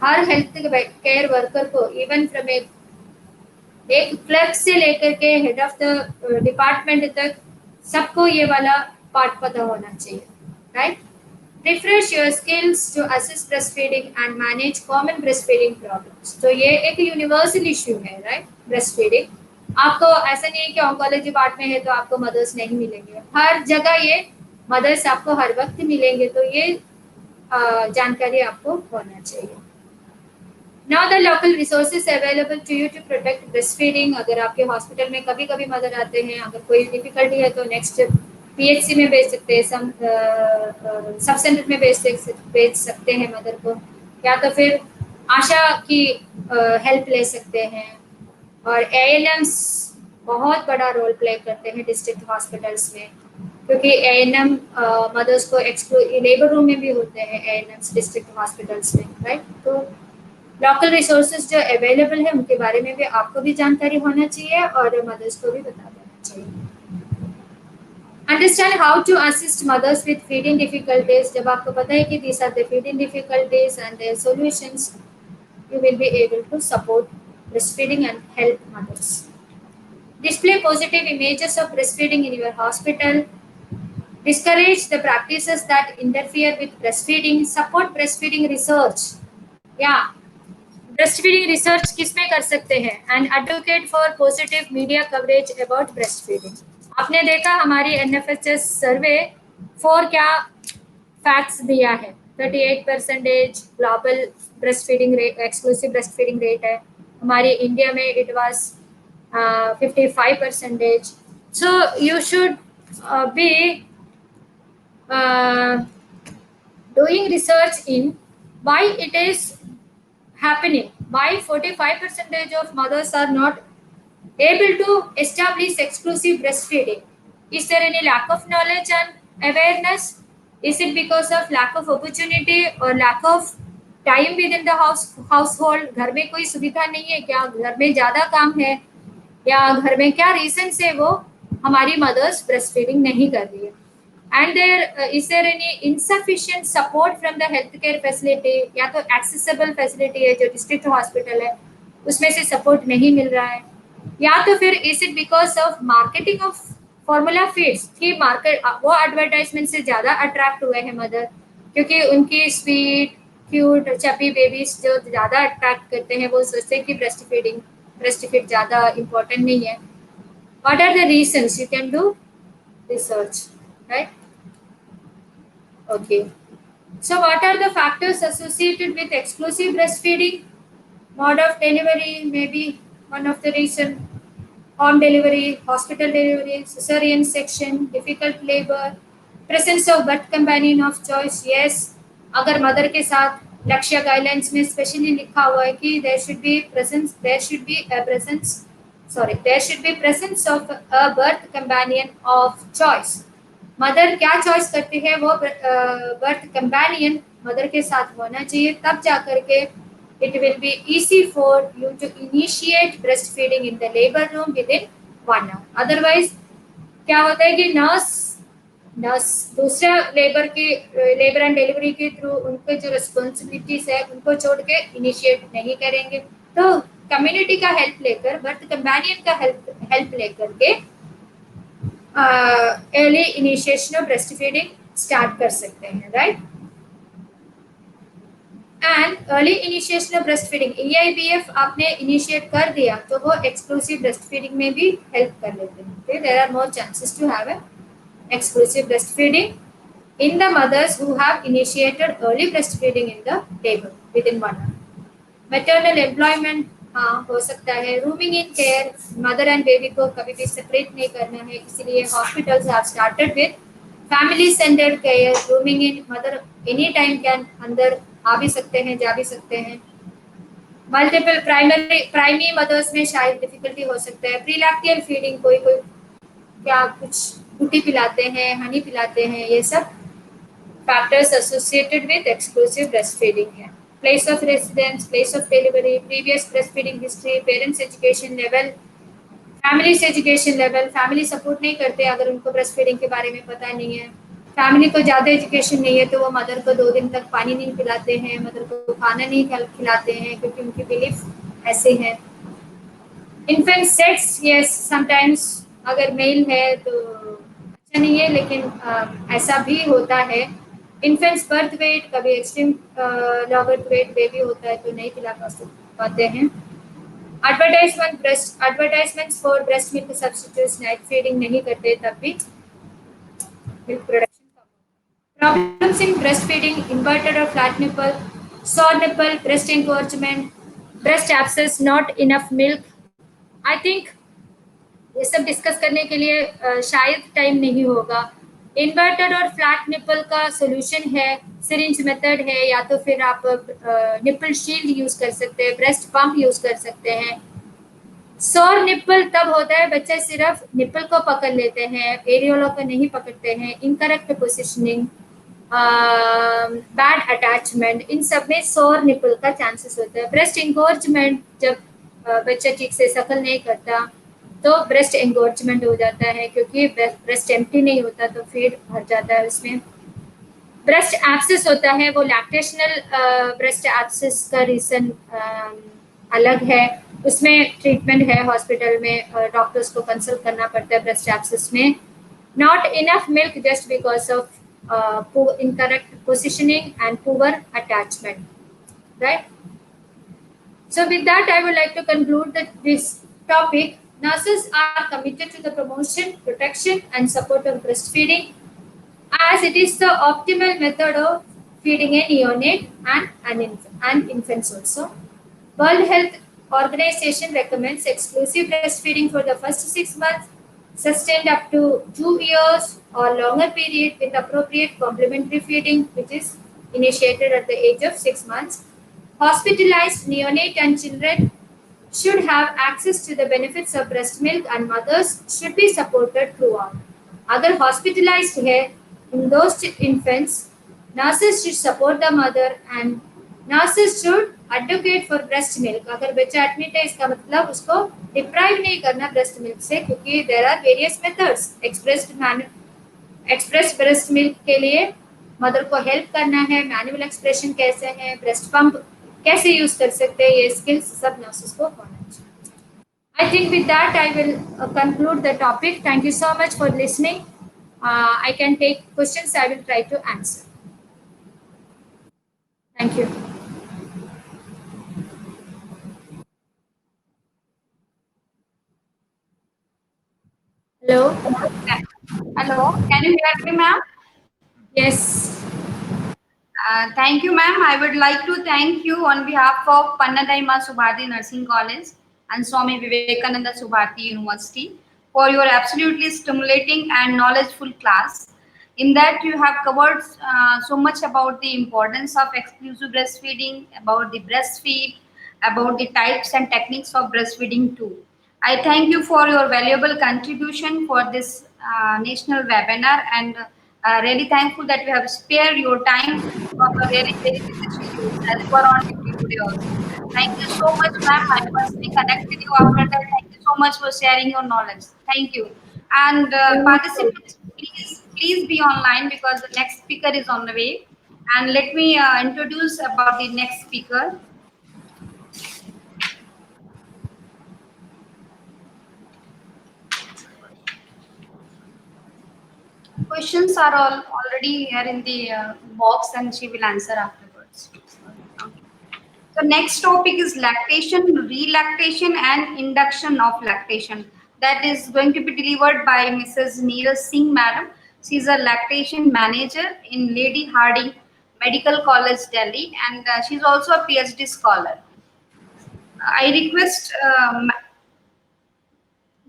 हर हेल्थ केयर वर्कर को, इवन फ्रॉम एक क्लर्क से लेकर के हेड ऑफ द डिपार्टमेंट तक, सबको ये वाला पार्ट पता होना चाहिए. Right, refresh your skills to assist breast feeding and manage common breast feeding problems. तो ये एक यूनिवर्सल इश्यू है, राइट, ब्रेस्ट फीडिंग. आपको ऐसा नहीं है कि ऑन्कोलॉजी पार्ट में है तो आपको मदर्स नहीं मिलेंगे, हर जगह ये मदर्स आपको हर वक्त मिलेंगे. तो ये जानकारी आपको होना चाहिए. Now the local resources available to you to protect breastfeeding. अगर आपके हॉस्पिटल में कभी कभी मदर आते हैं, अगर कोई डिफिकल्टी है तो नेक्स्ट पीएचसी में भेज सकते हैं, सब सेंटर में भेज सकते हैं मदर को, या तो फिर आशा की हेल्प ले सकते हैं, और एएनएम्स बहुत बड़ा रोल प्ले करते हैं डिस्ट्रिक्ट हॉस्पिटल्स में, क्योंकि एएनएम मदर्स को लेबर रूम में भी होते हैं एएनएम्स डिस्ट्रिक्ट हॉस्पिटल्स में, राइट। तो लोकल रिसोर्सेज जो अवेलेबल है उनके बारे में भी आपको भी जानकारी होना चाहिए और मदर्स को भी बता देना चाहिए। Understand how to assist mothers with feeding difficulties. जब आपको पता है कि these are the feeding difficulties and their solutions, you will be able to support breastfeeding and help mothers. Display positive images of breastfeeding in your hospital. Discourage the practices that interfere with breastfeeding. Support breastfeeding research. Yeah, breastfeeding research किसमें कर सकते हैं? And advocate for positive media coverage about breastfeeding. आपने देखा हमारी NFHS सर्वे 4 क्या facts दिया है। 38% global breast feeding rate, exclusive breast feeding rate है हमारे इंडिया में। It was 55%. So you should be doing research in why it is happening, why 45% of mothers are not able to establish exclusive breastfeeding. Is there any lack of knowledge and awareness? Is it because of lack of opportunity or lack of time within the household? घर में कोई सुविधा नहीं है क्या, घर में ज़्यादा काम है, या घर में क्या रीजन से वो हमारी मदर्स ब्रेस्ट फीडिंग नहीं कर रही है? And is there any insufficient support from the healthcare facility? या तो accessible facility है जो डिस्ट्रिक्ट हॉस्पिटल है उसमें से सपोर्ट नहीं मिल रहा है, या तो फिर is it because of marketing of formula feeds की मार्केट वो एडवर्टाइजमेंट से ज़्यादा अट्रैक्ट हुए हैं मदर, क्योंकि उनकी स्वीट क्यूट चपी बेबीज जो ज़्यादा अट्रैक्ट करते हैं, वो सोचते हैं कि ब्रेस्ट फीड ज़्यादा इम्पोर्टेंट नहीं है. What are the reasons? You can do research, right? Okay. So what are the factors associated with exclusive breastfeeding? Mode of delivery may be one of the reason. Home delivery, hospital delivery, cesarean section, difficult labor, presence of birth companion of choice. Yes, अगर mother के साथ लक्ष्य guidelines में specially लिखा हुआ है कि there should be presence of a birth companion of choice. Mother क्या चॉइस करती है वो बर्थ कंपेनियन मदर के साथ होना चाहिए, तब जाकर के it will be easy for you to initiate breastfeeding in the labor room within 1 hour. Otherwise क्या होता है कि नर्स दूसरा लेबर एंड डिलीवरी के थ्रू उनके जो रिस्पॉन्सिबिलिटीज है उनको छोड़ के इनिशिएट नहीं करेंगे, तो कम्युनिटी का हेल्प लेकर, बर्थ कंपेनियन का हेल्प लेकर के early initiation of breast feeding start कर सकते हैं, right. And early initiation of breast feeding, EIBF आपने इनिशिएट कर दिया तो वो एक्सक्लूसिव ब्रेस्ट फीडिंग में भी हेल्प कर लेते हैं. There are more chances to have exclusive breastfeeding in the mothers who have initiated early breastfeeding in the labor within 1 hour. Maternal employment हाँ हो सकता है. Rooming in care, mother and baby को कभी भी सेपरेट नहीं करना है, इसीलिए hospitals have started with family centred care. Rooming in, mother any time can अंदर आ भी सकते हैं, जा भी सकते हैं. मल्टीपल प्राइमरी मदर्स में शायद डिफिकल्टी हो सकता है. प्रीलैक्टियल फीडिंग, कोई क्या कुछ गुटी पिलाते हैं, हनी पिलाते हैं, ये सब factors associated with exclusive breast feeding है. Place of residence, place of delivery, previous breast feeding history, parents education level, families education level. Family support नहीं करते अगर उनको ब्रेस्ट फीडिंग के बारे में पता नहीं है. फैमिली को ज़्यादा एजुकेशन नहीं है तो वो मदर को 2 दिन तक पानी नहीं पिलाते हैं, मदर को खाना नहीं खिलाते हैं, क्योंकि उनकी बिलीफ ऐसे हैं. इन्फेंट सेक्स, यस समटाइम्स अगर मेल है तो अच्छा नहीं है, लेकिन ऐसा भी होता है. इन्फेंट्स बर्थ वेट, कभी extreme low birth weight baby होता है तो नहीं पिला पाते हैं. Advertisements for breast milk substitutes, night feeding नहीं करते तब भी मिल्क प्रोडक्शन कम होता है. Problems in breast feeding, inverted और flat nipple, sore nipple, breast engorgement, breast abscess, not enough milk. I think ये सब डिस्कस करने के लिए शायद टाइम नहीं होगा. इन्वर्टेड और फ्लैट निपल का सोल्यूशन है सिरिंज मेथड है, या तो फिर आप निपल शील्ड यूज कर सकते हैं, ब्रेस्ट पंप यूज कर सकते हैं. सोर निप्पल तब होता है बच्चे सिर्फ निप्पल को पकड़ लेते हैं, एरियोला को नहीं पकड़ते हैं, इनकरेक्ट पोजिशनिंग, बैड अटैचमेंट, इन सब में सोर निप्पल का चांसेस होता है। ब्रेस्ट एंगोर्जमेंट, जब बच्चा ठीक से सकल नहीं करता तो ब्रेस्ट एंगोर्जमेंट हो जाता है, क्योंकि ब्रेस्ट एम्प्टी नहीं होता तो फीड भर जाता है उसमें। ब्रेस्ट एब्सिस होता है, वो लैक्टेशनल ब्रेस्ट एब्सिस का रीजन अलग है, उसमें ट्रीटमेंट है हॉस्पिटल में, डॉक्टर्स को कंसल्ट करना पड़ता है ब्रेस्ट एब्सिस में। Not enough milk just because of incorrect positioning and poor attachment, right? So with that, I would like to conclude that this topic, nurses are committed to the promotion, protection and support of breastfeeding, as it is the optimal method of feeding a neonate and infants also. World Health Organization recommends exclusive breastfeeding for the first 6 months, sustained up to 2 years or longer period with appropriate complementary feeding, which is initiated at the age of 6 months. Hospitalized neonate and children should have access to the benefits of breast milk, and mothers should be supported throughout. अगर hospitalized है, in those infants, nurses should support the mother and nurses should advocate for breast milk. अगर बच्चा admit है, इसका मतलब उसको deprive नहीं करना ब्रेस्ट मिल्क से, क्योंकि there are various methods. Express breast milk के लिए मदर को हेल्प करना है, मैनुअल एक्सप्रेशन कैसे है, ब्रेस्ट पंप कैसे यूज कर सकते हैं, ये स्किल्स सब नर्सेस को होना चाहिए। I think with that I will conclude the topic. Thank you so much for listening. I can take questions. I will try to answer. Thank you. Hello. Hello, can you hear me, ma'am? Yes. Thank you, ma'am. I would like to thank you on behalf of Pannadaima Subhati Nursing College and Swami Vivekananda Subhati University for your absolutely stimulating and knowledgeful class. In that, you have covered so much about the importance of exclusive breastfeeding, about the breastfeed, about the types and techniques of breastfeeding too. I thank you for your valuable contribution for this national webinar, and really thankful that you have spared your time from a really very busy schedule as you are on duty today also. Thank you so much, ma'am. I personally connect with you after that. Thank you so much for sharing your knowledge. Thank you. And participants, please be online because the next speaker is on the way. And let me introduce about the next speaker. Questions are all already here in the box, and she will answer afterwards. So next topic is lactation, relactation, and induction of lactation. That is going to be delivered by Mrs. Neeraj Singh, madam. She is a lactation manager in Lady Harding Medical College, Delhi, and she is also a PhD scholar. I request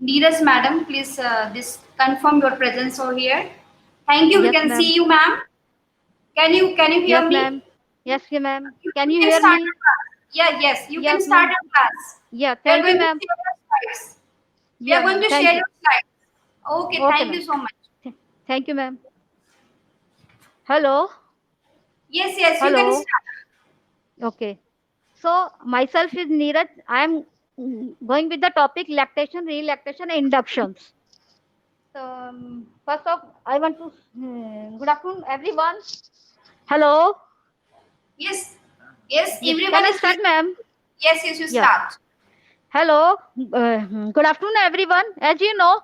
Neeraj, madam, please this confirm your presence over here. Thank you. We Yes, can ma'am. see you, ma'am. Can you hear Yes, me? ma'am. Yes, ma'am. Can You you can hear start me? your class. Yeah, yes, you can Yes, start ma'am. your class. Yeah, We are thank you, going to ma'am. share your slides. We are Yeah, going to thank share you. your slides. Okay, Okay, thank ma'am. you so much. Thank you, ma'am. Hello. Yes, yes, you can Hello. start. Okay. So, myself is Neeraj. I am going with the topic lactation, relactation, and inductions. So, first of, I want to, good afternoon, everyone. Hello. Yes, yes, Yeah. everyone Can I is start, listening. ma'am? Yes, yes, you Yeah. start. Hello, good afternoon, everyone. As you know,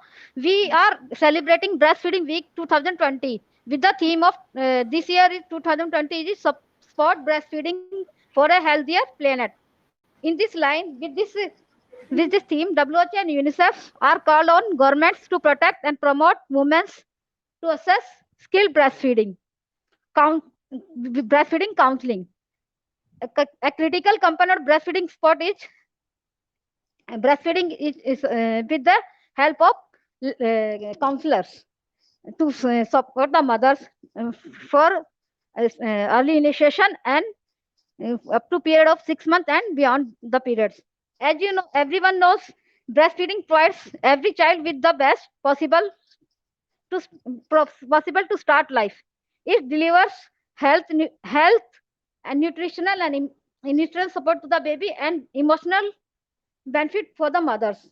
we are celebrating Breastfeeding Week 2020 with the theme of this year is 2020 is support breastfeeding for a healthier planet. In this line, with this theme, WHO and UNICEF are called on governments to protect and promote women's to assess skilled breastfeeding, count, breastfeeding counseling. A critical component of breastfeeding support is breastfeeding is with the help of counselors to support the mothers for early initiation and up to period of 6 months and beyond the periods. As you know, everyone knows Breastfeeding provides every child with the best to possible to start life. It delivers health and nutritional and nutritional support to the baby and emotional benefit for the mothers.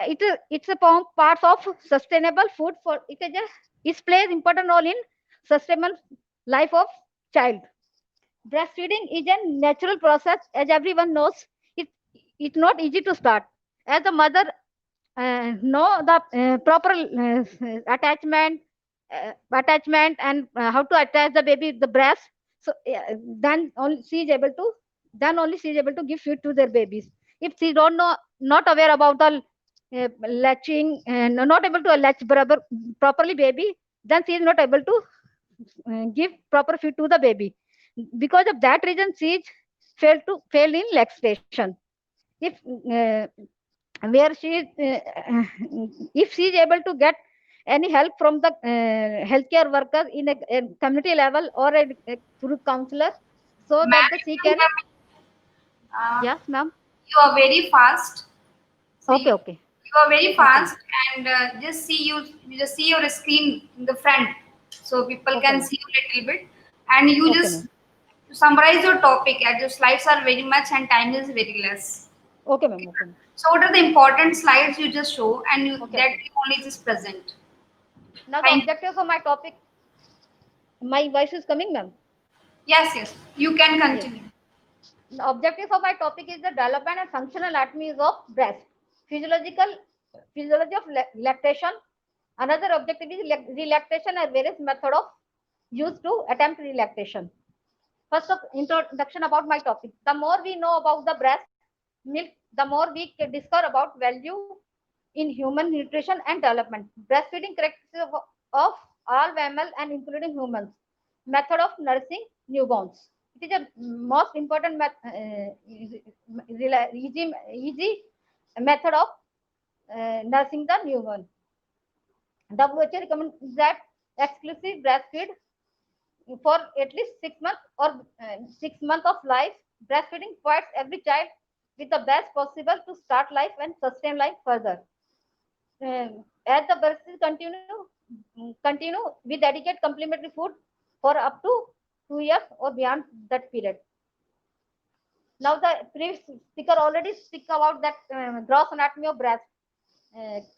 It's a part of sustainable food for it plays important role in sustainable life of child. Breastfeeding is a natural process, as everyone knows. It it's not easy to start. As the mother know the proper attachment and how to attach the baby with the breast. So then only she is able to give food to their babies. If she don't know, not aware about the latching and not able to latch properly baby, then she is not able to give proper feed to the baby. Because of that reason, she is fail in lactation. If where she is, if she is able to get any help from the healthcare worker in a community level or through counselor, so that Ma'am, she if you can. hear me, uh, Yes, ma'am. you are very fast. So Okay, okay, you are very okay, fast, and you just see your screen in the front, so people okay, can ma'am. see you a little bit, and you Okay, just ma'am. summarize your topic. As your slides are very much and time is very less. Okay, ma'am. Okay, ma'am. So what are the important slides you just show, and Okay, that okay. you only just present. Now the Thank you. objective of my topic. My voice is coming, ma'am. Yes, yes, you can Yes. continue. The objective of my topic is the development and functional anatomy of breast. Physiological physiology of lactation. Another objective is relactation and various method of used to attempt relactation. First of introduction about my topic. The more we know about the breast milk, the more we can discover about value in human nutrition and development. Breastfeeding characteristics of all mammal and including humans. Method of nursing newborns. It is a most important easy method of nursing the newborn. WHO recommends that exclusive breastfeed for at least 6 months or 6 months of life. Breastfeeding provides every child with the best possible to start life and sustain life further. As the breastfeed continue, we dedicate complementary food for up to 2 years or beyond that period. Now the previous speaker already speak about that gross anatomy of breast.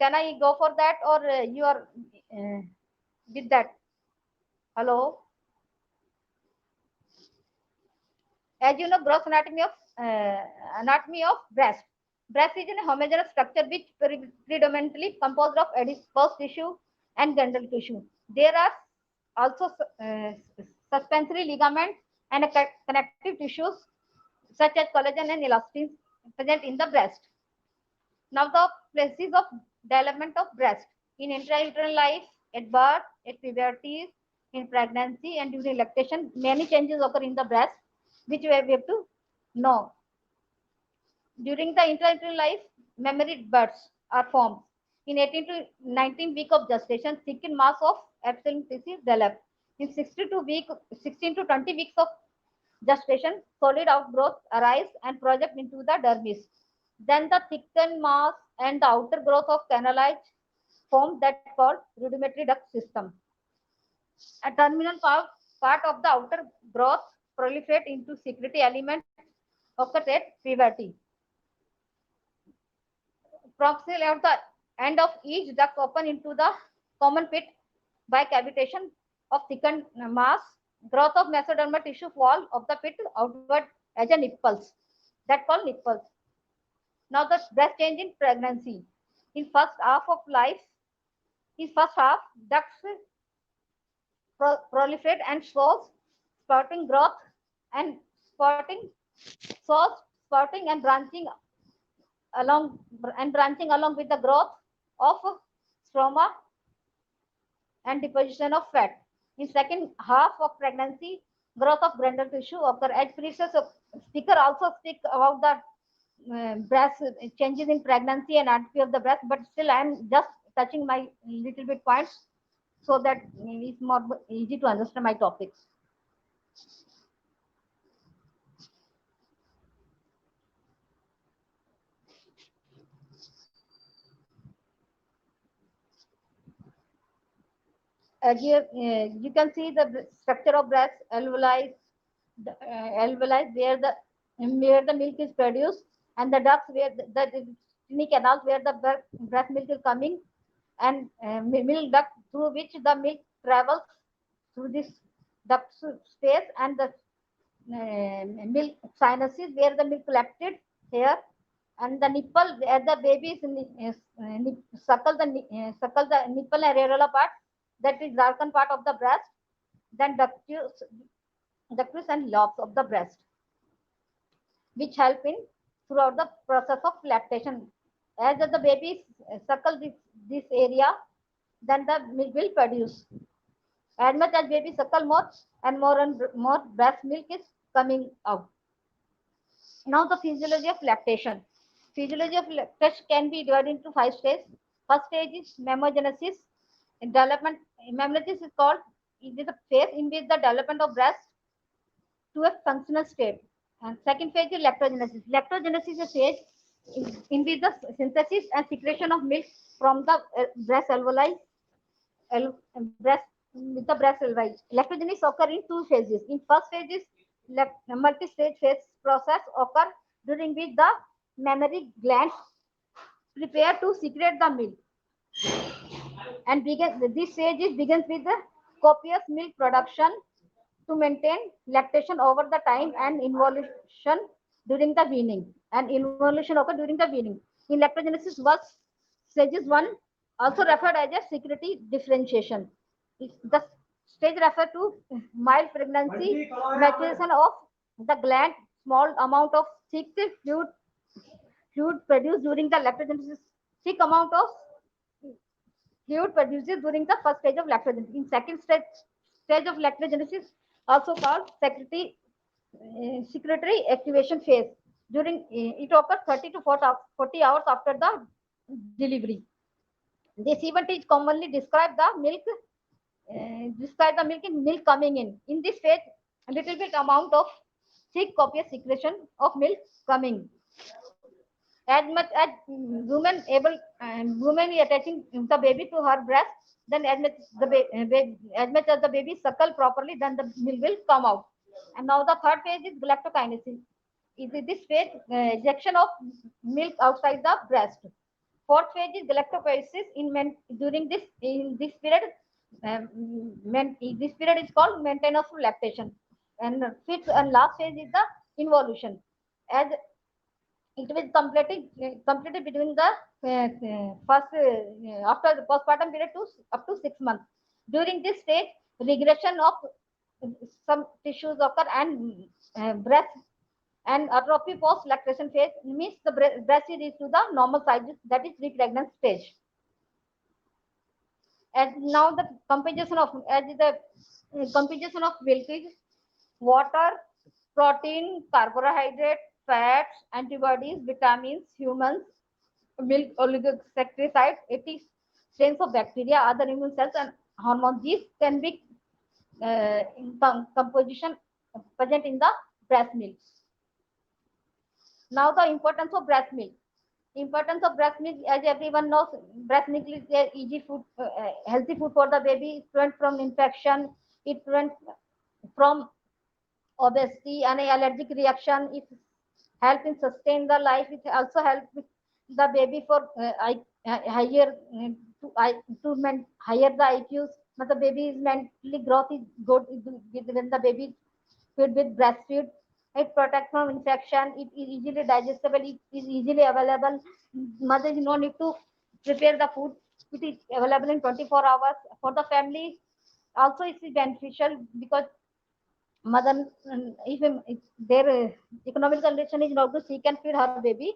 Can I go for that or you are with that? Hello. As you know, gross anatomy of breast. Breast is a homogeneous structure which predominantly composed of adipose tissue and genital tissue. There are also suspensory ligaments and connective tissues such as collagen and elastin present in the breast. Now the places of development of breast in intrauterine life, at birth, at puberty, in pregnancy, and during lactation, many changes occur in the breast, which we have to know. During the intrauterine life, mammary buds are formed. In 18 to 19 week of gestation, thickened mass of epithelial tissue develop. In 16 to 20 weeks of gestation, solid outgrowth arise and project into the dermis. Then the thickened mass and the outer growth of canalized form that called rudimentary duct system. A terminal part of the outer growth proliferate into secretory element occurs at puberty. Proximal at the end of each duct open into the common pit by cavitation of thickened mass. Growth of mesodermal tissue wall of the pit outward as a nipples. That called nipples. Now the breast change in pregnancy. In first half of life, in first half, ducts proliferate and shows sprouting growth and shows sprouting and along branching along with the growth of stroma and deposition of fat. In second half of pregnancy, growth of genital tissue occur. As previous speaker also speak about the breast changes in pregnancy and anatomy of the breast, but still I am just touching my little bit points so that it's more easy to understand my topics. As you can see the structure of breast alveoli, alveoli where the milk is produced, and the ducts where the tiny canals where the breast milk is coming, and milk duct through which the milk travels through this duct space, and the milk sinuses where the milk collected here, and the nipple where the baby is suckle the nipple and areola part, that is darken part of the breast, then ductus and lobes of the breast, which help in throughout the process of lactation. As the baby suckle this area, then the milk will produce. As much as baby suckle more and more breast milk is coming out. Now the physiology of lactation. Physiology of lactation can be divided into 5 stages. First stage is memogenesis. In development, memogenesis is called, it is a phase in which the development of breast to a functional state. And second phase is lactogenesis. Lactogenesis is a phase in which the synthesis and secretion of milk from the breast alveoli, breast with the breast alveoli. Lactogenesis occur in 2 phases. In first phase is multi-stage phase process occur, during which the mammary glands prepare to secrete the milk, and this stage begins with the copious milk production to maintain lactation over the time, and involution during the weaning. And involution occur during the weaning. In lactogenesis, was stages 1, also referred as a secretory differentiation. The stage refer to mild pregnancy, maturation of the gland, small amount of thick fluid produced during the lactogenesis, thick amount of fluid produces during the first stage of lactogenesis. In stage of lactogenesis, also called secretory activation phase, during it occurs 30 to 40 hours after the delivery. This event is commonly describe the milk in milk coming in. In this phase, a little bit amount of thick copious secretion of milk coming. As much as woman is attaching the baby to her breast, then as much as the baby suckle properly, then the milk will come out. And now the third phase is galactokinesis. Is this phase ejection of milk outside the breast. Fourth phase is galactopoiesis. In this period, this period is called maintenance of lactation. And fifth and last phase is the involution. As it was completed between the first after the postpartum period to up to 6 months. During this stage, regression of some tissues occur, and breast and atrophy post lactation phase means the breast is reached to the normal size, that is pre-pregnant stage. And now the composition of milk is water, protein, carbohydrate, fats, antibodies, vitamins, humans, milk oligosaccharides, 80 strains of bacteria, other immune cells, and hormones. These can be in composition present in the breast milk. Now the importance of breast milk. Importance of breast milk, as everyone knows, breast milk is a easy food, healthy food for the baby. It prevents from infection. It prevents from obesity and allergic reaction. It help in sustain the life. It also helps the baby for higher higher the IQs. But the baby is mentally growth is good when the baby is fed with breastfeed. It protects from infection. It is easily digestible. It is easily available. Mothers no need to prepare the food. It is available in 24 hours for the family. Also, it is beneficial because mother, if their economic condition is not good, she can feed her baby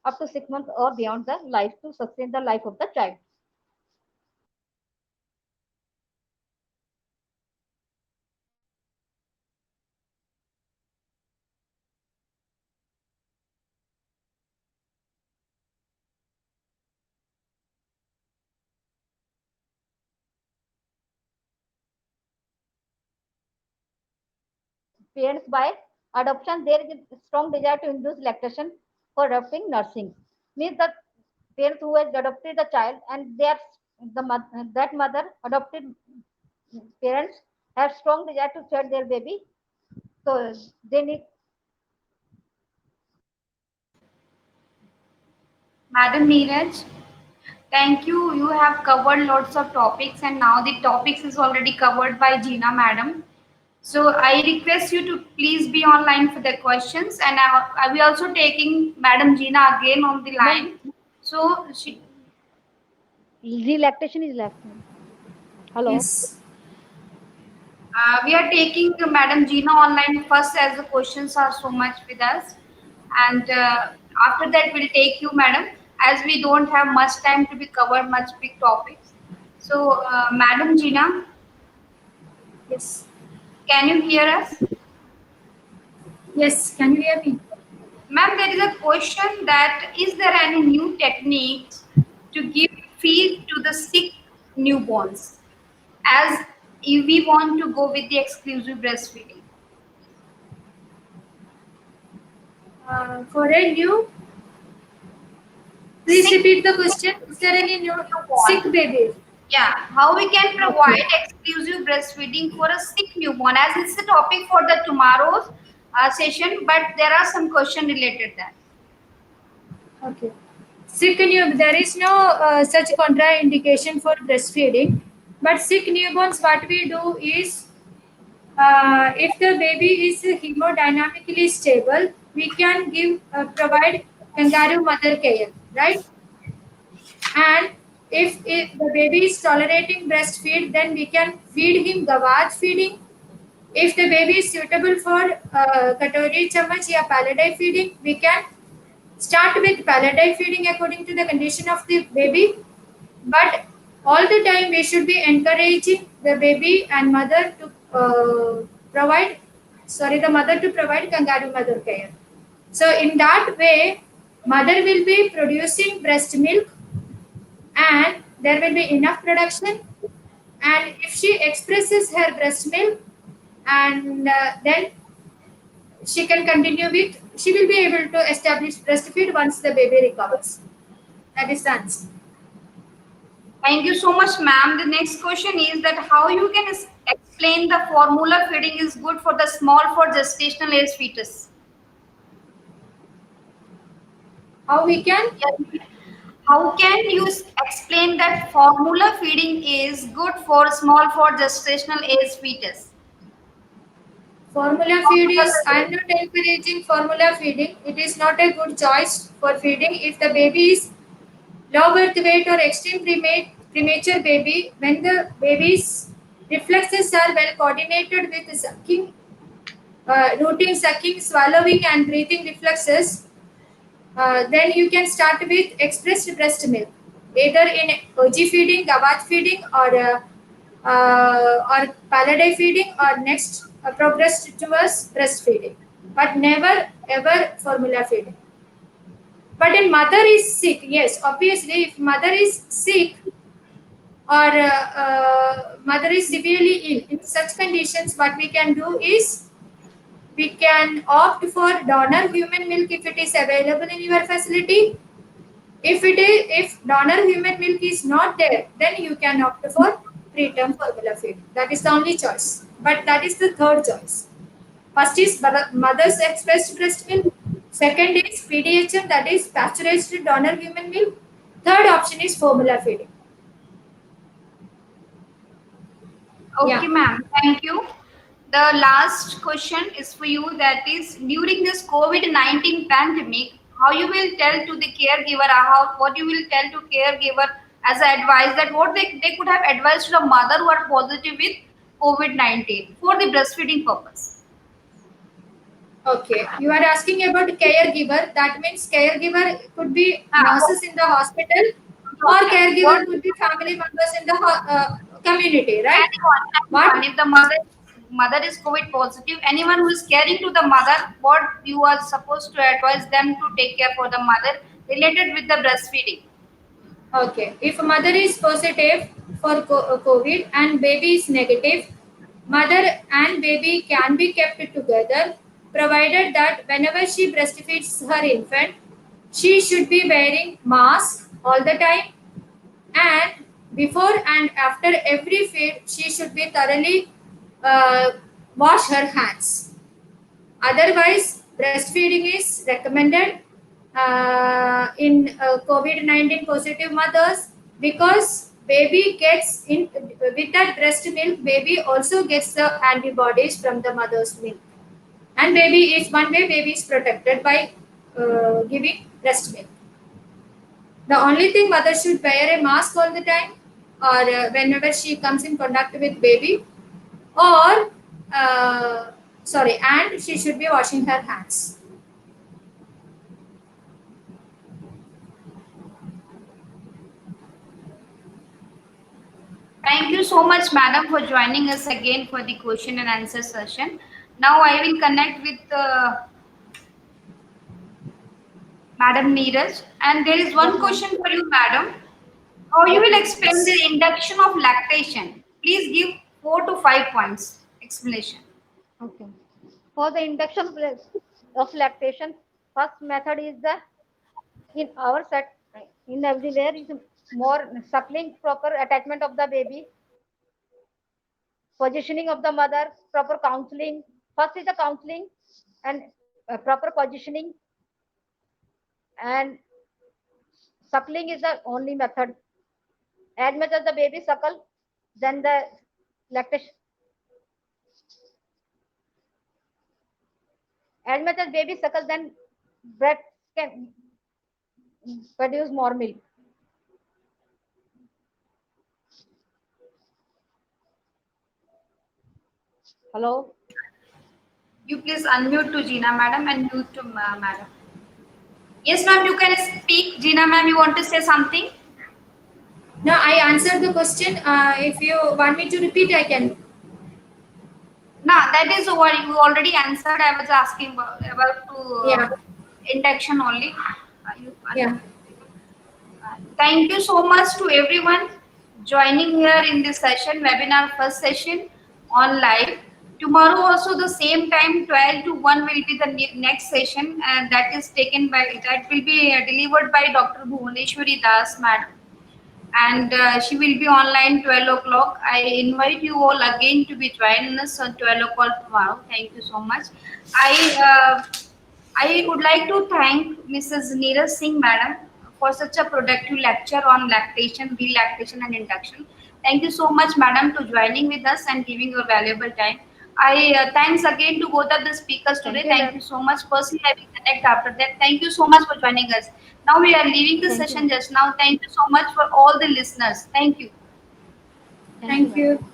up to 6 months or beyond the life to sustain the life of the child. Parents by adoption, there is a strong desire to induce lactation for adopting nursing. Means that parents who has adopted the child, and they are that mother adopted parents have strong desire to fed their baby, so they need. Madam Neeraj, thank you. You have covered lots of topics, and now the topics is already covered by Gina, Madam. So I request you to please be online for the questions, and I will also taking Madam Gina again on the Ma'am, line. So she, relactation is left. Ma'am. Hello. Yes. we are taking Madam Gina online first as the questions are so much with us, and after that we'll take you, Madam, as we don't have much time to be covered much big topics. So, Madam Gina, Yes. can you hear us? Yes. Can you hear me? Ma'am, there is a question that is there any new techniques to give feed to the sick newborns as if we want to go with the exclusive breastfeeding? For a new, please Sick repeat the question. Is there any new sick newborn. baby? Yeah, how we can Okay. provide exclusive breastfeeding for a sick newborn as it's the topic for the tomorrow's session, but there are some question related that. Okay. Sick new, there is no such contraindication for breastfeeding, but sick newborns, what we do is, if the baby is hemodynamically stable, we can provide kangaroo mother care, right? And if the baby is tolerating breastfeed, then we can feed him gavach feeding. If the baby is suitable for katori chamach या palatai feeding, we can start with palatai feeding according to the condition of the baby. But all the time we should be encouraging the baby and mother to provide, sorry, the mother to provide kangaroo mother care. So in that way, mother will be producing breast milk and there will be enough production. And if she expresses her breast milk, and then she can continue with, she will be able to establish breastfeed once the baby recovers. That is the answer. Thank you so much, ma'am. The next question is that how you can explain the formula feeding is good for the small for gestational age fetus. How we can? Yes. How can you explain that formula feeding is good for small for gestational age fetus? Formula feed is, I am not encouraging formula feeding. It is not a good choice for feeding. If the baby is low birth weight or extreme premature baby, when the baby's reflexes are well coordinated with sucking, routine sucking, swallowing, and breathing reflexes, then you can start with expressed breast milk, either in OG feeding, gavach feeding, or palatai feeding, or next progress towards breastfeeding, but never ever formula feeding. But if mother is sick, yes, obviously, if mother is sick or mother is severely ill, in such conditions, what we can do is we can opt for donor human milk if it is available in your facility. If donor human milk is not there, then you can opt for preterm formula feed. That is the only choice. But that is the third choice. First is mother's expressed breast milk. Second is PDHM, that is pasteurized donor human milk. Third option is formula feeding. Okay, Yeah. ma'am. Thank you. The last question is for you. That is during this COVID-19 pandemic, how you will tell to the caregiver, how what you will tell to caregiver as a advice that what they could have advised to the mother who are positive with COVID-19 for the breastfeeding purpose. Okay. You are asking about caregiver. That means caregiver could be What, nurses in the hospital, or caregiver what could be family members in the community, right? What? anyone, if the mother is COVID positive, anyone who is caring to the mother, what you are supposed to advise them to take care for the mother related with the breastfeeding. Okay. If mother is positive for COVID and baby is negative, mother and baby can be kept together, provided that whenever she breastfeeds her infant, she should be wearing mask all the time, and before and after every feed, she should be thoroughly wash her hands. Otherwise, breastfeeding is recommended in COVID-19 positive mothers, because baby gets in with that breast milk. Baby also gets the antibodies from the mother's milk, and baby is one way baby is protected by giving breast milk. The only thing, mother should wear a mask all the time, or whenever she comes in contact with baby, or and she should be washing her hands. Thank you so much, madam, for joining us again for the question and answer session. Now I will connect with Madam Neeraj, and there is one Yes, ma'am. question for you, madam. How you Yes, will ma'am. explain the induction of lactation? Please give 4 to 5 points explanation. Okay. For the induction of lactation, first method is the in our set in everywhere is more suckling, proper attachment of the baby, positioning of the mother, proper counseling. First is the counseling and proper positioning, and suckling is the only method. As much as the baby suckle, then the lactation. As much as baby suckle, then breast can produce more milk. Hello. You please unmute to Gina madam and mute to madam. Yes, ma'am, you can speak. Gina ma'am, you want to say something? No, I answered the question. If you want me to repeat, I can. No, that is what you already answered. I was asking about to Yeah, induction only. yeah. Thank you so much to everyone joining here in this session, webinar first session on live. Tomorrow also the same time, 12 to 1 will be the next session, and that will be delivered by Dr. Bhuvaneshwari Das madam, and she will be online 12 o'clock. I invite you all again to be joining us on 12 o'clock tomorrow. Thank you so much. I I would like to thank Mrs. Neeraj Singh madam for such a productive lecture on lactation, relactation and induction. Thank you so much madam to joining with us and giving your valuable time. I thanks again to both of the speakers Thank today. you, Thank ma'am. you so much. Personally, I will connect after that. Thank you so much for joining us. Now we are leaving the Thank you, session ma'am. just now. Thank you so much for all the listeners. Thank you. Thank you, Thank ma'am. you.